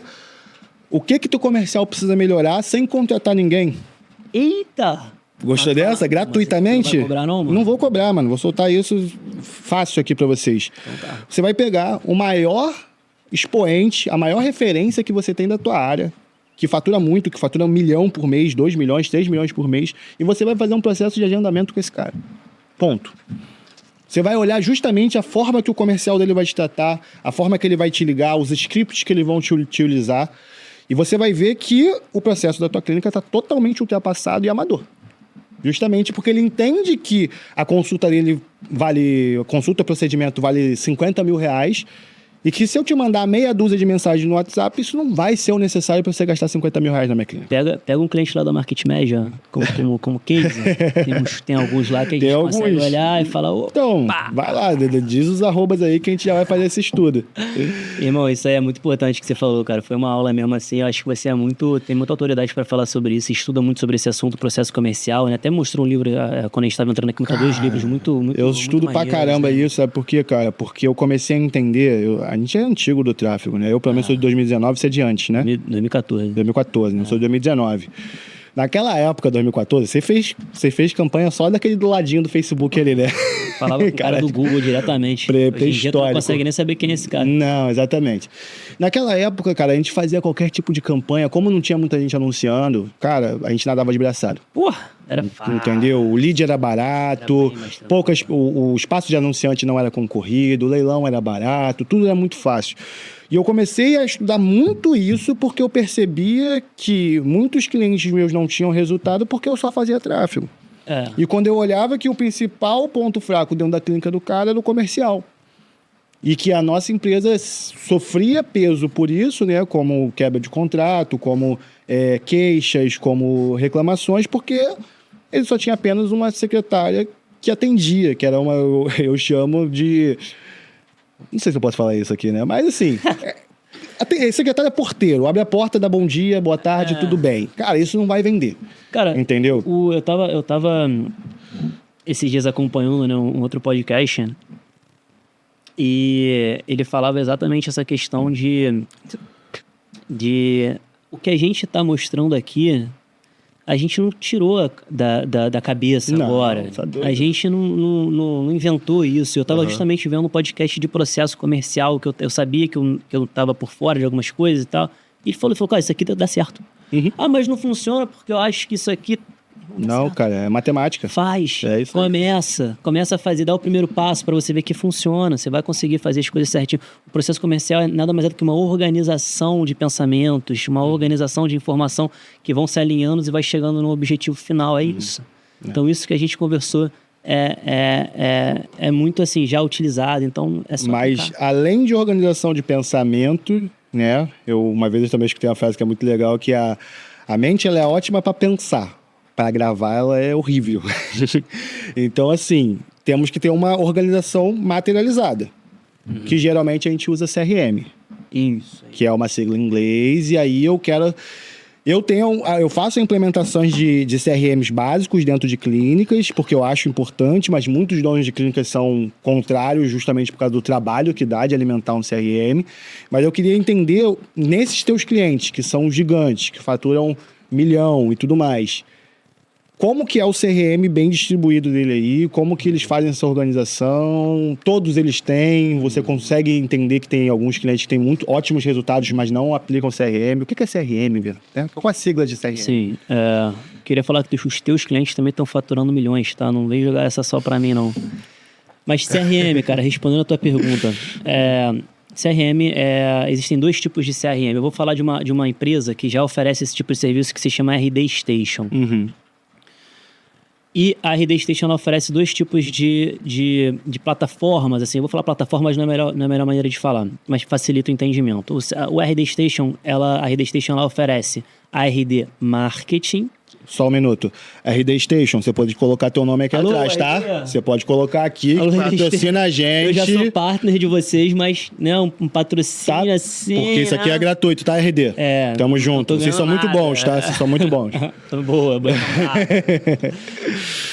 o que teu comercial precisa melhorar sem contratar ninguém. Eita! Gostou dessa? Gratuitamente? Não vai cobrar não, mano? Não vou cobrar, mano. Vou soltar isso fácil aqui para vocês. Então tá. Você vai pegar o maior expoente, a maior referência que você tem da tua área, que fatura muito, que fatura 1 milhão por mês, 2 milhões, 3 milhões por mês, e você vai fazer um processo de agendamento com esse cara. Ponto. Você vai olhar justamente a forma que o comercial dele vai te tratar, a forma que ele vai te ligar, os scripts que eles vão te utilizar, e você vai ver que o processo da tua clínica está totalmente ultrapassado e amador. Justamente porque ele entende que a consulta dele vale, a consulta procedimento vale 50 mil reais, e que se eu te mandar meia dúzia de mensagens no WhatsApp, isso não vai ser o necessário para você gastar 50 mil reais na minha clínica. Pega um cliente lá da Market Media como case. Tem alguns lá que a gente consegue olhar e falar... Então, vai lá, diz os arrobas aí que a gente já vai fazer esse estudo. Irmão, isso aí é muito importante que você falou, cara. Foi uma aula mesmo assim. Eu acho que você tem muita autoridade para falar sobre isso. Estuda muito sobre esse assunto, processo comercial, né? Até mostrou um livro, quando a gente estava entrando aqui, dois livros muito eu estudo muito pra caramba isso, sabe por quê, cara? Porque eu comecei a entender... A gente é antigo do tráfego, né? Eu, pelo menos, sou de 2019, você é de antes, né? 2014. 2014, não sou de 2019. Naquela época, 2014, você fez campanha só daquele do ladinho do Facebook ali, né? Falava com o cara do Google diretamente. Hoje em dia tu não consegue nem saber quem é esse cara. Não, exatamente. Naquela época, cara, a gente fazia qualquer tipo de campanha. Como não tinha muita gente anunciando, cara, a gente nadava de braçado. Porra, era fácil. Entendeu? O lead era barato, o espaço de anunciante não era concorrido, o leilão era barato, tudo era muito fácil. E eu comecei a estudar muito isso porque eu percebia que muitos clientes meus não tinham resultado porque eu só fazia tráfego. E quando eu olhava que o principal ponto fraco dentro da clínica do cara era o comercial. E que a nossa empresa sofria peso por isso, né? Como quebra de contrato, como queixas, como reclamações, porque ele só tinha apenas uma secretária que atendia, que era eu chamo de... Não sei se eu posso falar isso aqui, né? Mas assim... secretário é porteiro, abre a porta, dá bom dia, boa tarde, tudo bem. Cara, isso não vai vender. Cara, entendeu? Eu tava esses dias acompanhando, né, um outro podcast e ele falava exatamente essa questão de o que a gente tá mostrando aqui, a gente não tirou da cabeça agora. A gente não inventou isso. Eu estava justamente vendo um podcast de processo comercial, que eu sabia que eu estava por fora de algumas coisas e tal. E ele falou, cara, isso aqui dá certo. Mas não funciona porque eu acho que isso aqui... Não, cara, é matemática. Faz, começa a fazer, dá o primeiro passo para você ver que funciona, você vai conseguir fazer as coisas certinho. O processo comercial é nada mais é do que uma organização de pensamentos, uma organização de informação que vão se alinhando e vai chegando no objetivo final, é isso. Então isso que a gente conversou é muito assim, já utilizado, então é só Mas além de organização de pensamento, né, uma vez eu também escutei uma frase que é muito legal, que a mente ela é ótima para pensar. Para gravar, ela é horrível. Então, assim, temos que ter uma organização materializada, que geralmente a gente usa CRM. Isso. Que é uma sigla em inglês, e aí eu faço implementações de CRMs básicos dentro de clínicas, porque eu acho importante, mas muitos donos de clínicas são contrários justamente por causa do trabalho que dá de alimentar um CRM. Mas eu queria entender, nesses teus clientes, que são gigantes, que faturam 1 milhão e tudo mais, como que é o CRM bem distribuído dele aí? Como que eles fazem essa organização? Todos eles têm? Você consegue entender que tem alguns clientes que têm ótimos resultados, mas não aplicam CRM? O que é CRM, Vitor? Qual a sigla de CRM? Sim. Queria falar que os teus clientes também estão faturando milhões, tá? Não vem jogar essa só pra mim, não. Mas CRM, cara, respondendo a tua pergunta. CRM, existem 2 tipos de CRM. Eu vou falar de uma empresa que já oferece esse tipo de serviço que se chama RD Station. E a RD Station ela oferece 2 tipos de plataformas, assim, eu vou falar plataformas não é a melhor maneira de falar, mas facilita o entendimento. O RD Station, a RD Station ela oferece a RD Marketing. Só um minuto. RD Station, você pode colocar teu nome aqui atrás, tá? RD. Você pode colocar aqui, Alô, patrocina a gente. Eu já sou partner de vocês, mas não, um patrocínio assim... Porque isso aqui é gratuito, tá, RD? Tamo junto. Vocês são muito bons, tá? Vocês são muito bons. Boa.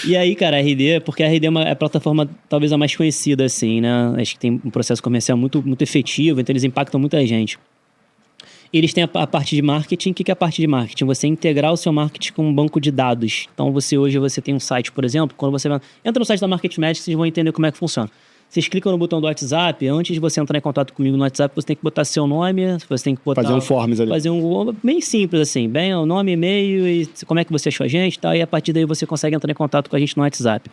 E aí, cara, a RD, porque a RD é a plataforma talvez a mais conhecida, assim, né? Acho que tem um processo comercial muito, muito efetivo, então eles impactam muita gente. Eles têm a parte de marketing. O que é a parte de marketing? Você integrar o seu marketing com um banco de dados. Então, hoje você tem um site, por exemplo, quando você entra no site da Market Magic, vocês vão entender como é que funciona. Vocês clicam no botão do WhatsApp, antes de você entrar em contato comigo no WhatsApp, você tem que botar seu nome, você tem que botar... Fazer um forms ali. Fazer bem simples, assim, bem o nome, e-mail, e como é que você achou a gente, tá? E a partir daí você consegue entrar em contato com a gente no WhatsApp.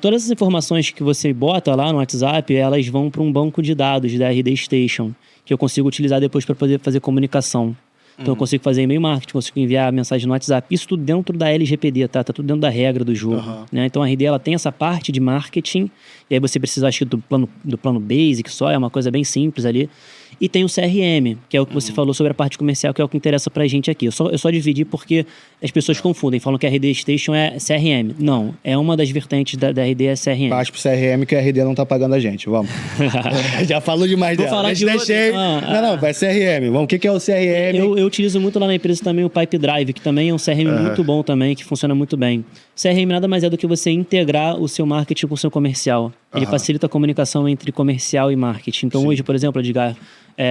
Todas as informações que você bota lá no WhatsApp, elas vão para um banco de dados da RD Station, que eu consigo utilizar depois para poder fazer comunicação. Então eu consigo fazer e-mail marketing, consigo enviar mensagem no WhatsApp. Isso tudo dentro da LGPD, tá? Tá tudo dentro da regra do jogo. Né? Então a RD ela tem essa parte de marketing, e aí você precisa, acho que, do plano basic só, é uma coisa bem simples ali. E tem o CRM, que é o que você falou sobre a parte comercial, que é o que interessa pra gente aqui. Eu só dividi porque as pessoas confundem, falam que a RD Station é CRM. Não, é uma das vertentes da RD é CRM. Baixa pro CRM que a RD não tá pagando a gente, vamos. Já falou demais dela. Falar de deixei... Não, vai CRM. Vamos, o que é o CRM? Eu utilizo muito lá na empresa também o Pipe Drive, que também é um CRM muito bom também, que funciona muito bem. CRM nada mais é do que você integrar o seu marketing com o seu comercial. Ele facilita a comunicação entre comercial e marketing. Então hoje, por exemplo, Edgar,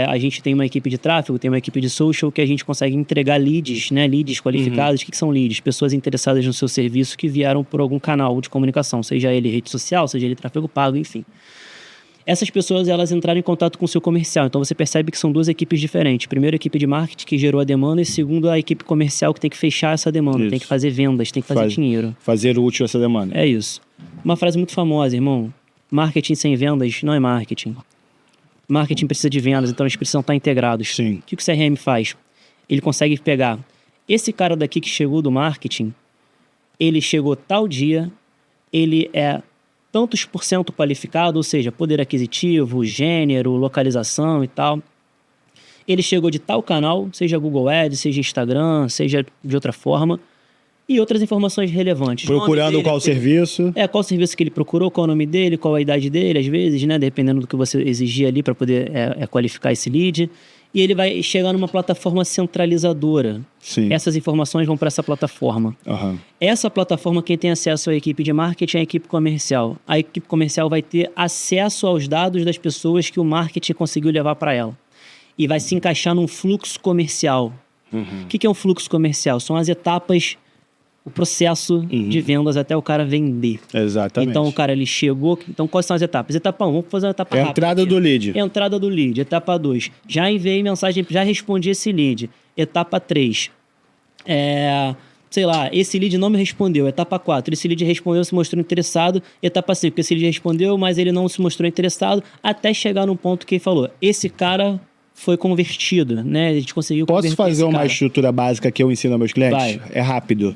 a gente tem uma equipe de tráfego, tem uma equipe de social que a gente consegue entregar leads, né? Leads qualificados. O que são leads? Pessoas interessadas no seu serviço que vieram por algum canal de comunicação, seja ele rede social, seja ele tráfego pago, enfim. Essas pessoas, elas entraram em contato com o seu comercial. Então, você percebe que são 2 equipes diferentes. Primeiro, a equipe de marketing que gerou a demanda, e segundo, a equipe comercial que tem que fechar essa demanda. Tem que fazer vendas, tem que fazer dinheiro. Fazer útil essa demanda. É isso. Uma frase muito famosa, irmão. Marketing sem vendas não é marketing. Marketing precisa de vendas, então eles precisam estar integrados. Sim. O que o CRM faz? Ele consegue pegar esse cara daqui que chegou do marketing, ele chegou tal dia, ele é tantos por cento qualificado, ou seja, poder aquisitivo, gênero, localização e tal. Ele chegou de tal canal, seja Google Ads, seja Instagram, seja de outra forma, e outras informações relevantes. Procurando qual serviço. Qual serviço que ele procurou, qual o nome dele, qual a idade dele, às vezes, né? Dependendo do que você exigir ali para poder qualificar esse lead. E ele vai chegar numa plataforma centralizadora. Sim. Essas informações vão para essa plataforma. Essa plataforma, quem tem acesso à equipe de marketing é a equipe comercial. A equipe comercial vai ter acesso aos dados das pessoas que o marketing conseguiu levar para ela. E vai se encaixar num fluxo comercial. O que é um fluxo comercial? São as etapas, o processo de vendas até o cara vender. Exatamente. Então, o cara, ele chegou... Então, quais são as etapas? Etapa 1, vamos fazer uma etapa rápida. Entrada do lead. Entrada do lead. Etapa 2, já enviei mensagem, já respondi esse lead. Etapa 3, sei lá, esse lead não me respondeu. Etapa 4, esse lead respondeu, se mostrou interessado. Etapa 5, esse lead respondeu, mas ele não se mostrou interessado, até chegar no ponto que ele falou, esse cara foi convertido, né? A gente conseguiu Posso fazer uma estrutura básica que eu ensino aos meus clientes? Vai. É rápido.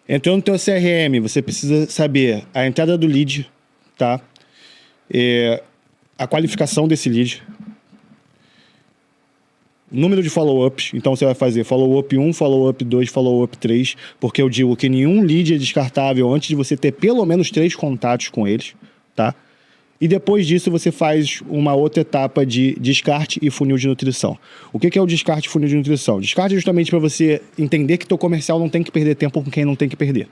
Entrou no teu CRM, você precisa saber a entrada do lead, tá? A qualificação desse lead. número de follow-ups. Então você vai fazer follow-up 1, follow-up 2, follow-up 3, porque eu digo que nenhum lead é descartável antes de você ter pelo menos 3 contatos com eles, tá? E depois disso você faz uma outra etapa de descarte e funil de nutrição. O que é o descarte e funil de nutrição? Descarte é justamente para você entender que teu comercial não tem que perder tempo com quem não tem que perder.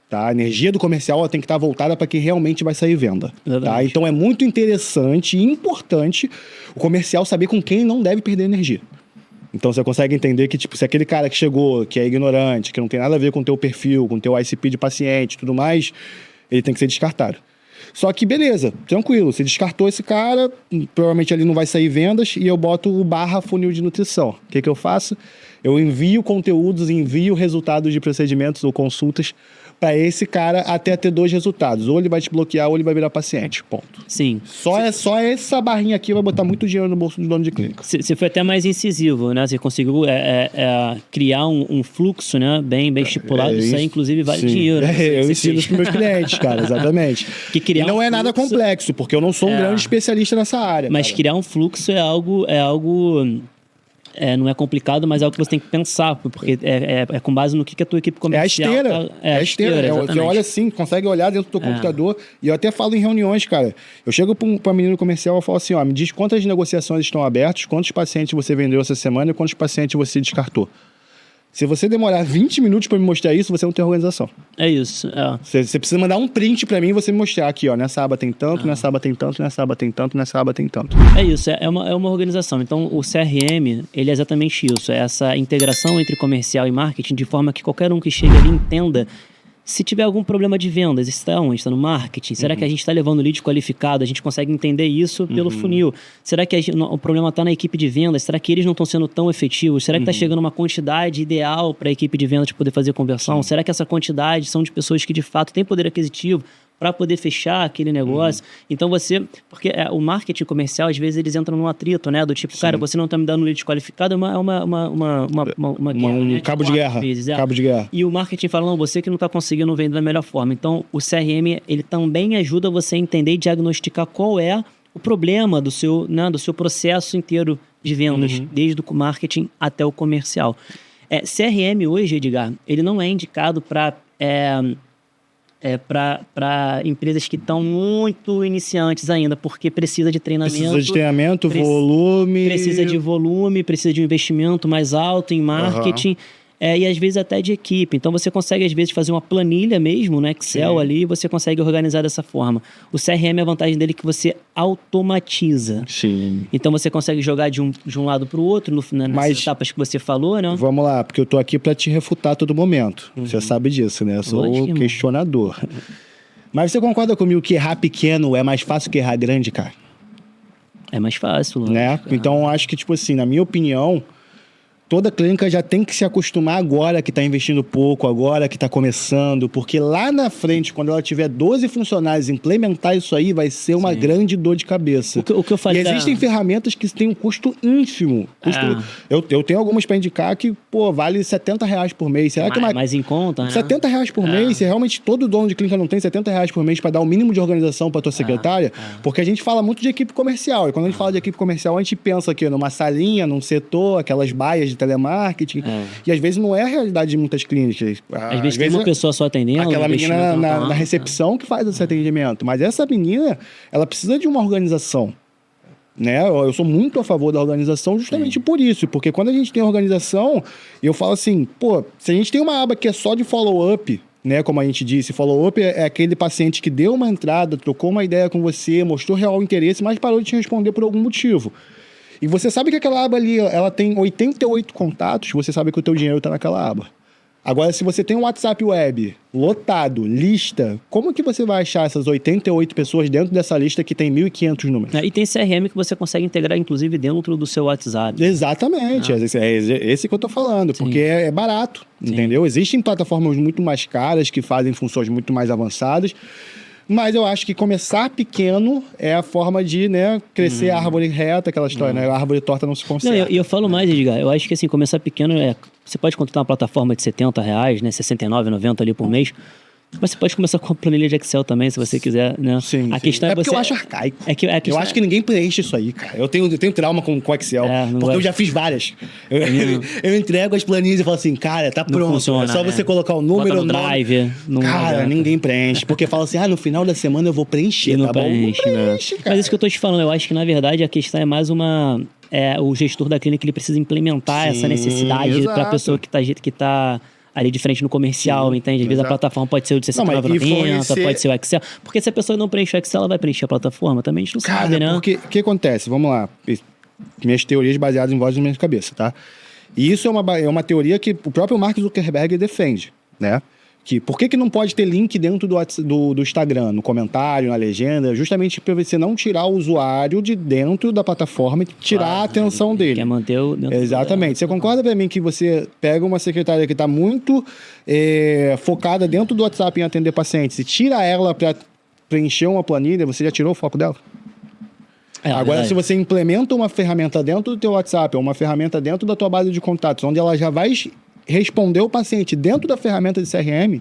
Tá? A energia do comercial ela tem que estar voltada para quem realmente vai sair venda. Tá? Então é muito interessante e importante o comercial saber com quem não deve perder energia. Então você consegue entender que, tipo, se aquele cara que chegou, que é ignorante, que não tem nada a ver com o teu perfil, com o teu ICP de paciente e tudo mais, ele tem que ser descartado. Só que beleza, tranquilo, você descartou esse cara, provavelmente ali não vai sair vendas e eu boto o / funil de nutrição. O que eu faço? Eu envio conteúdos, envio resultados de procedimentos ou consultas para esse cara até ter 2 resultados. Ou ele vai te bloquear ou ele vai virar paciente. Ponto. Sim. Só essa barrinha aqui vai botar muito dinheiro no bolso do dono de clínica. Você foi até mais incisivo, né? Você conseguiu criar um fluxo, né? Bem estipulado. Isso aí, inclusive, vale dinheiro. Eu ensino isso para meus clientes, cara, exatamente. Que criar não é nada complexo, porque eu não sou um grande especialista nessa área. Mas cara, criar um fluxo é algo não é complicado, mas é algo que você tem que pensar, porque é com base no que a tua equipe comercial... É a esteira. Você olha assim, consegue olhar dentro do teu computador, e eu até falo em reuniões, cara. Eu chego para menino comercial e falo assim, me diz quantas negociações estão abertas, quantos pacientes você vendeu essa semana e quantos pacientes você descartou. Se você demorar 20 minutos para me mostrar isso, você não tem organização. É isso. Você precisa mandar um print para mim e você me mostrar aqui, nessa aba tem tanto, nessa aba tem tanto, nessa aba tem tanto, nessa aba tem tanto. É isso, é uma organização. Então, o CRM, ele é exatamente isso. É essa integração entre comercial e marketing, de forma que qualquer um que chegue ali entenda se tiver algum problema de vendas, está no marketing? Será que a gente está levando lead qualificado? A gente consegue entender isso pelo funil. Será que o problema está na equipe de vendas? Será que eles não estão sendo tão efetivos? Será que está chegando uma quantidade ideal para a equipe de vendas poder fazer conversão? Será que essa quantidade são de pessoas que de fato têm poder aquisitivo para poder fechar aquele negócio? Então porque o marketing comercial, às vezes, eles entram num atrito, né? Do tipo, cara, você não está me dando lead qualificado, é um cabo de guerra. Cabo de guerra. E o marketing fala, não, você que não está conseguindo vender da melhor forma. Então, o CRM, ele também ajuda você a entender e diagnosticar qual é o problema do seu processo inteiro de vendas, desde o marketing até o comercial. CRM hoje, Edgar, ele não é indicado para empresas que estão muito iniciantes ainda, porque precisa de treinamento. Precisa de treinamento, volume. Precisa de volume, precisa de um investimento mais alto em marketing. E às vezes até de equipe. Então você consegue às vezes fazer uma planilha mesmo, né, Excel ali, e você consegue organizar dessa forma. O CRM, a vantagem dele é que você automatiza. Sim. Então você consegue jogar de um lado para o outro, nessas etapas que você falou, né? Vamos lá, porque eu tô aqui para te refutar a todo momento. Você sabe disso, né? Eu sou o questionador. Mas você concorda comigo que errar pequeno é mais fácil que errar grande, cara? É mais fácil, né? Então acho que, tipo assim, na minha opinião, toda clínica já tem que se acostumar agora que está investindo pouco, agora que está começando, porque lá na frente, quando ela tiver 12 funcionários, implementar isso aí vai ser uma grande dor de cabeça. O que eu falei, e existem ferramentas que têm um custo ínfimo. Eu tenho algumas para indicar que, vale R$70 por mês. Será que mais em conta, né? R$70 por mês, se realmente todo dono de clínica não tem R$70 por mês para dar o mínimo de organização para tua secretária, porque a gente fala muito de equipe comercial, e quando a gente fala de equipe comercial, a gente pensa aqui numa salinha, num setor, aquelas baias de telemarketing, e às vezes não é a realidade de muitas clínicas. Às vezes tem uma pessoa só atendendo. Aquela menina na recepção que faz esse atendimento. Mas essa menina, ela precisa de uma organização. Né? Eu sou muito a favor da organização justamente por isso, porque quando a gente tem organização, eu falo assim, se a gente tem uma aba que é só de follow-up, né, como a gente disse, follow-up é aquele paciente que deu uma entrada, trocou uma ideia com você, mostrou real interesse, mas parou de te responder por algum motivo. E você sabe que aquela aba ali, ela tem 88 contatos, você sabe que o teu dinheiro está naquela aba. Agora, se você tem um WhatsApp web lotado, lista, como que você vai achar essas 88 pessoas dentro dessa lista que tem 1.500 números? E tem CRM que você consegue integrar, inclusive, dentro do seu WhatsApp. Exatamente. É esse que eu estou falando, porque é barato, entendeu? Existem plataformas muito mais caras que fazem funções muito mais avançadas, mas eu acho que começar pequeno é a forma de, crescer a árvore reta, aquela história, né? A árvore torta não se conserva. E eu falo mais, Edgar, eu acho que começar pequeno você pode contratar uma plataforma de R$70, né? R$69,90 ali por mês. Mas você pode começar com a planilha de Excel também, se você quiser, né? Sim, a questão é porque você... eu acho arcaico. A questão Eu acho que ninguém preenche isso aí, cara. Eu tenho trauma com Excel, porque eu já fiz várias. Eu entrego as planilhas e falo assim, cara, tá pronto. Funciona, é só você colocar o número... Bota no Drive. Cara, ninguém preenche. Porque fala assim, no final da semana eu vou preencher, não tá bom? Preenche, não preenche, cara. Mas isso que eu tô te falando, eu acho que, na verdade, a questão é mais uma... o gestor da clínica, ele precisa implementar essa necessidade para a pessoa que tá ali de frente no comercial, entende? Às vezes a plataforma pode ser o de 69,90, pode ser o Excel. Porque se a pessoa não preenche o Excel, ela vai preencher a plataforma? Também a gente não sabe, né? Porque o que acontece? Vamos lá. Minhas teorias baseadas em vozes na minha cabeça, tá? E isso é uma teoria que o próprio Mark Zuckerberg defende, né? Que por que não pode ter link dentro do Instagram, no comentário, na legenda, justamente para você não tirar o usuário de dentro da plataforma e tirar a atenção dele. Quer manter o... Exatamente. Você concorda para mim que você pega uma secretária que está muito focada dentro do WhatsApp em atender pacientes e tira ela para preencher uma planilha, você já tirou o foco dela? Agora, se você implementa uma ferramenta dentro do teu WhatsApp, ou uma ferramenta dentro da tua base de contatos, onde ela já vai responder o paciente dentro da ferramenta de CRM,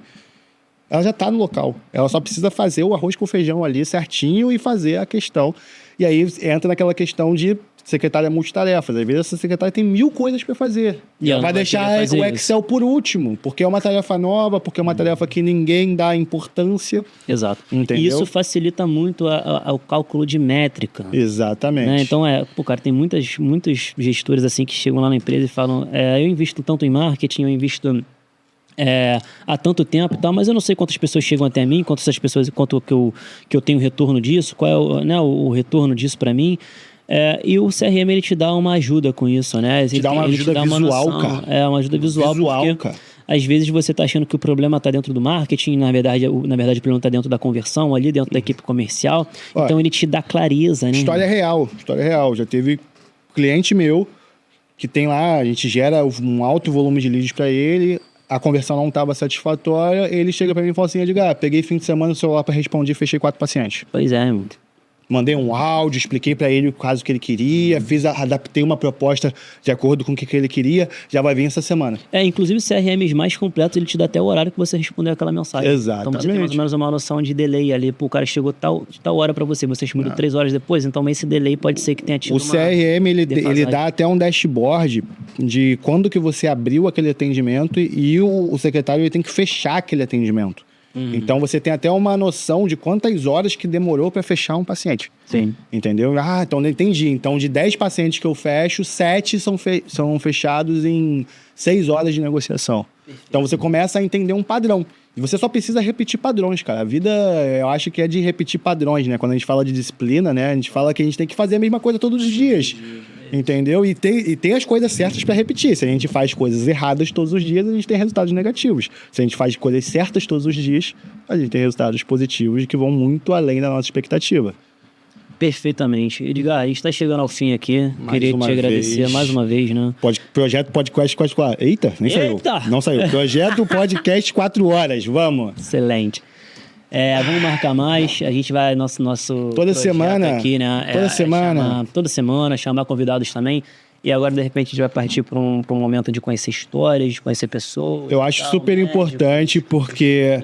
ela já está no local. Ela só precisa fazer o arroz com feijão ali certinho e fazer a questão. E aí entra naquela questão de secretária multitarefas. Às vezes essa secretária tem 1000 coisas para fazer. E ela vai deixar o Excel por último, porque é uma tarefa nova, porque é uma tarefa que ninguém dá importância. Exato. Entendeu? E isso facilita muito o cálculo de métrica. Exatamente. Né? Então, cara, tem muitos gestores assim que chegam lá na empresa e falam, eu invisto tanto em marketing, eu invisto... há tanto tempo e tal, mas eu não sei quantas pessoas chegam até mim, quanto que eu tenho retorno disso, qual é o retorno disso para mim. E o CRM, ele te dá uma ajuda com isso, né? Ele te dá uma ajuda visual, cara. Uma ajuda visual porque, cara. Às vezes você tá achando que o problema está dentro do marketing, na verdade o problema está dentro da conversão, ali dentro da equipe comercial. Então ele te dá clareza, né? História real. Já teve cliente meu que tem lá, a gente gera um alto volume de leads para ele, a conversão não estava satisfatória, ele chega para mim e fala assim, Edgar, peguei fim de semana no celular para responder e fechei 4 pacientes. Pois é, meu. Mandei um áudio, expliquei para ele o caso que ele queria, adaptei uma proposta de acordo com o que ele queria, já vai vir essa semana. Inclusive CRMs mais completos, ele te dá até o horário que você respondeu aquela mensagem. Exatamente. Então você tem mais ou menos uma noção de delay ali. Pô, o cara chegou tal hora para você respondeu 3 horas depois, então esse delay pode ser que tenha tido o CRM, ele dá até um dashboard de quando que você abriu aquele atendimento e o secretário ele tem que fechar aquele atendimento. Então, você tem até uma noção de quantas horas que demorou para fechar um paciente. Sim. Entendeu? Então, eu entendi. Então, de 10 pacientes que eu fecho, 7 são fechados em 6 horas de negociação. Então, você começa a entender um padrão. E você só precisa repetir padrões, cara. A vida, eu acho que é de repetir padrões, né? Quando a gente fala de disciplina, né? A gente fala que a gente tem que fazer a mesma coisa todos os dias. Entendeu? E tem as coisas certas para repetir. Se a gente faz coisas erradas todos os dias, a gente tem resultados negativos. Se a gente faz coisas certas todos os dias, a gente tem resultados positivos que vão muito além da nossa expectativa. Perfeitamente. Edgar, a gente está chegando ao fim aqui. Queria te agradecer mais uma vez, né? Projeto Podcast 4 horas. Eita, nem saiu. Não saiu. Projeto Podcast 4 horas. Vamos. Excelente. Vamos marcar mais. A gente vai nosso toda semana aqui, né? Toda semana, chamar convidados também. E agora, de repente, a gente vai partir para um momento de conhecer histórias, de conhecer pessoas. Eu acho super importante porque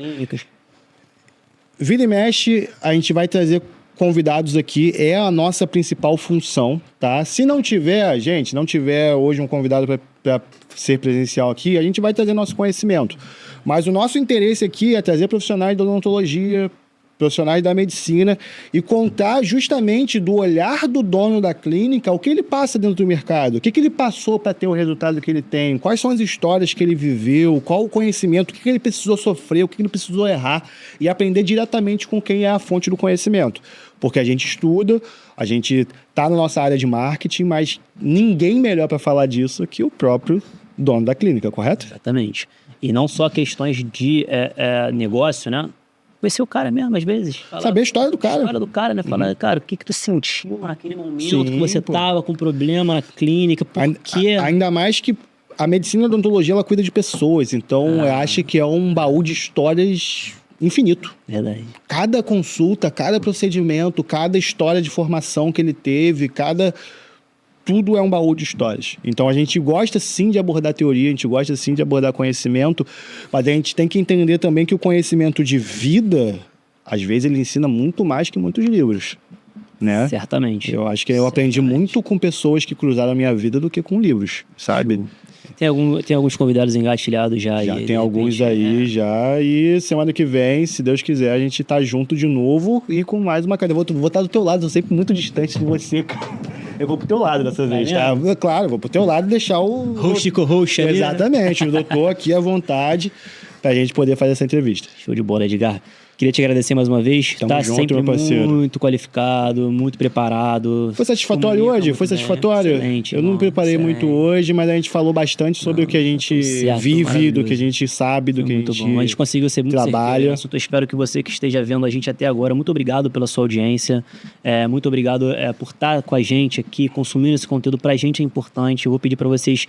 vira e mexe, a gente vai trazer convidados aqui, é a nossa principal função, tá? Se não tiver hoje um convidado para ser presencial aqui, a gente vai trazer nosso conhecimento. Mas o nosso interesse aqui é trazer profissionais da odontologia, profissionais da medicina e contar justamente do olhar do dono da clínica o que ele passa dentro do mercado, o que ele passou para ter o resultado que ele tem, quais são as histórias que ele viveu, qual o conhecimento, o que ele precisou sofrer, o que ele precisou errar e aprender diretamente com quem é a fonte do conhecimento. Porque a gente estuda, a gente está na nossa área de marketing, mas ninguém melhor para falar disso que o próprio dono da clínica, correto? Exatamente. E não só questões de negócio, né? Conhecer o cara mesmo, às vezes. Saber a história do cara. A história do cara, né? Falar, cara, o que tu sentiu naquele momento que você tava com problema na clínica, por quê? Ainda mais que a medicina da odontologia, ela cuida de pessoas. Então, eu acho que é um baú de histórias infinito. Verdade. Cada consulta, cada procedimento, cada história de formação que ele teve, cada tudo é um baú de histórias. Então a gente gosta sim de abordar teoria, a gente gosta sim de abordar conhecimento, mas a gente tem que entender também que o conhecimento de vida, às vezes ele ensina muito mais que muitos livros, né? Certamente. Eu acho que eu aprendi muito com pessoas que cruzaram a minha vida do que com livros, sabe? Tem alguns convidados engatilhados já. Já tem alguns aí já, e semana que vem, se Deus quiser, a gente tá junto de novo e com mais uma cadeira. Vou estar do teu lado, eu sempre muito distante de você, cara. Eu vou pro teu lado dessa vez, tá? Claro, vou pro teu lado e deixar o... Host e co-host ali, exatamente, o doutor aqui à vontade pra gente poder fazer essa entrevista. Show de bola, Edgar. Queria te agradecer mais uma vez. Tamo tá junto, sempre meu parceiro. muito qualificado, muito preparado. Foi satisfatório hoje? Foi satisfatório? Excelente, eu não preparei muito hoje, mas a gente falou bastante sobre o que a gente vive, do que a gente sabe, do que a gente bom. A gente conseguiu ser muito trabalha. Eu espero que você que esteja vendo a gente até agora, muito obrigado pela sua audiência. Muito obrigado por estar com a gente aqui, consumindo esse conteúdo. Pra gente é importante. Eu vou pedir para vocês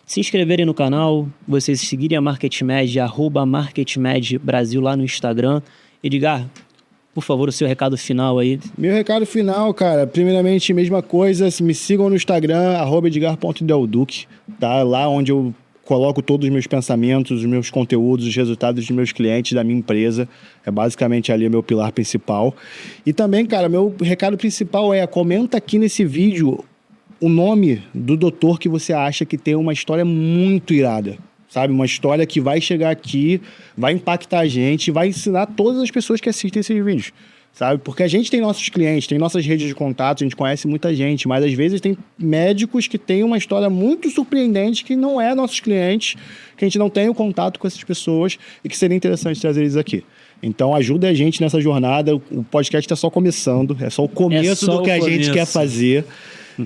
se inscreverem no canal, vocês seguirem a MarketMed, @MarketMed Brasil lá no Instagram. Edgar, por favor, o seu recado final aí. Meu recado final, cara, primeiramente, mesma coisa, me sigam no Instagram, @edgar.delduque, tá? Lá onde eu coloco todos os meus pensamentos, os meus conteúdos, os resultados dos meus clientes, da minha empresa. É basicamente ali o meu pilar principal. E também, cara, meu recado principal comenta aqui nesse vídeo o nome do doutor que você acha que tem uma história muito irada. Sabe? Uma história que vai chegar aqui, vai impactar a gente, vai ensinar todas as pessoas que assistem esses vídeos, sabe? Porque a gente tem nossos clientes, tem nossas redes de contato, a gente conhece muita gente, mas às vezes tem médicos que têm uma história muito surpreendente que não é nossos clientes, que a gente não tem o contato com essas pessoas e que seria interessante trazer eles aqui. Então ajuda a gente nessa jornada, o podcast está só começando, é só o começo do que a gente quer fazer.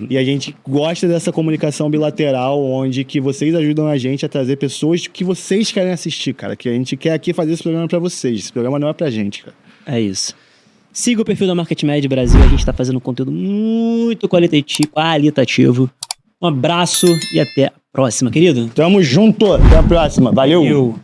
E a gente gosta dessa comunicação bilateral, onde que vocês ajudam a gente a trazer pessoas que vocês querem assistir, cara. Que a gente quer aqui fazer esse programa pra vocês. Esse programa não é pra gente, cara. É isso. Siga o perfil da MarketMed Brasil. A gente tá fazendo conteúdo muito qualitativo. Um abraço e até a próxima, querido. Tamo junto. Até a próxima. Valeu.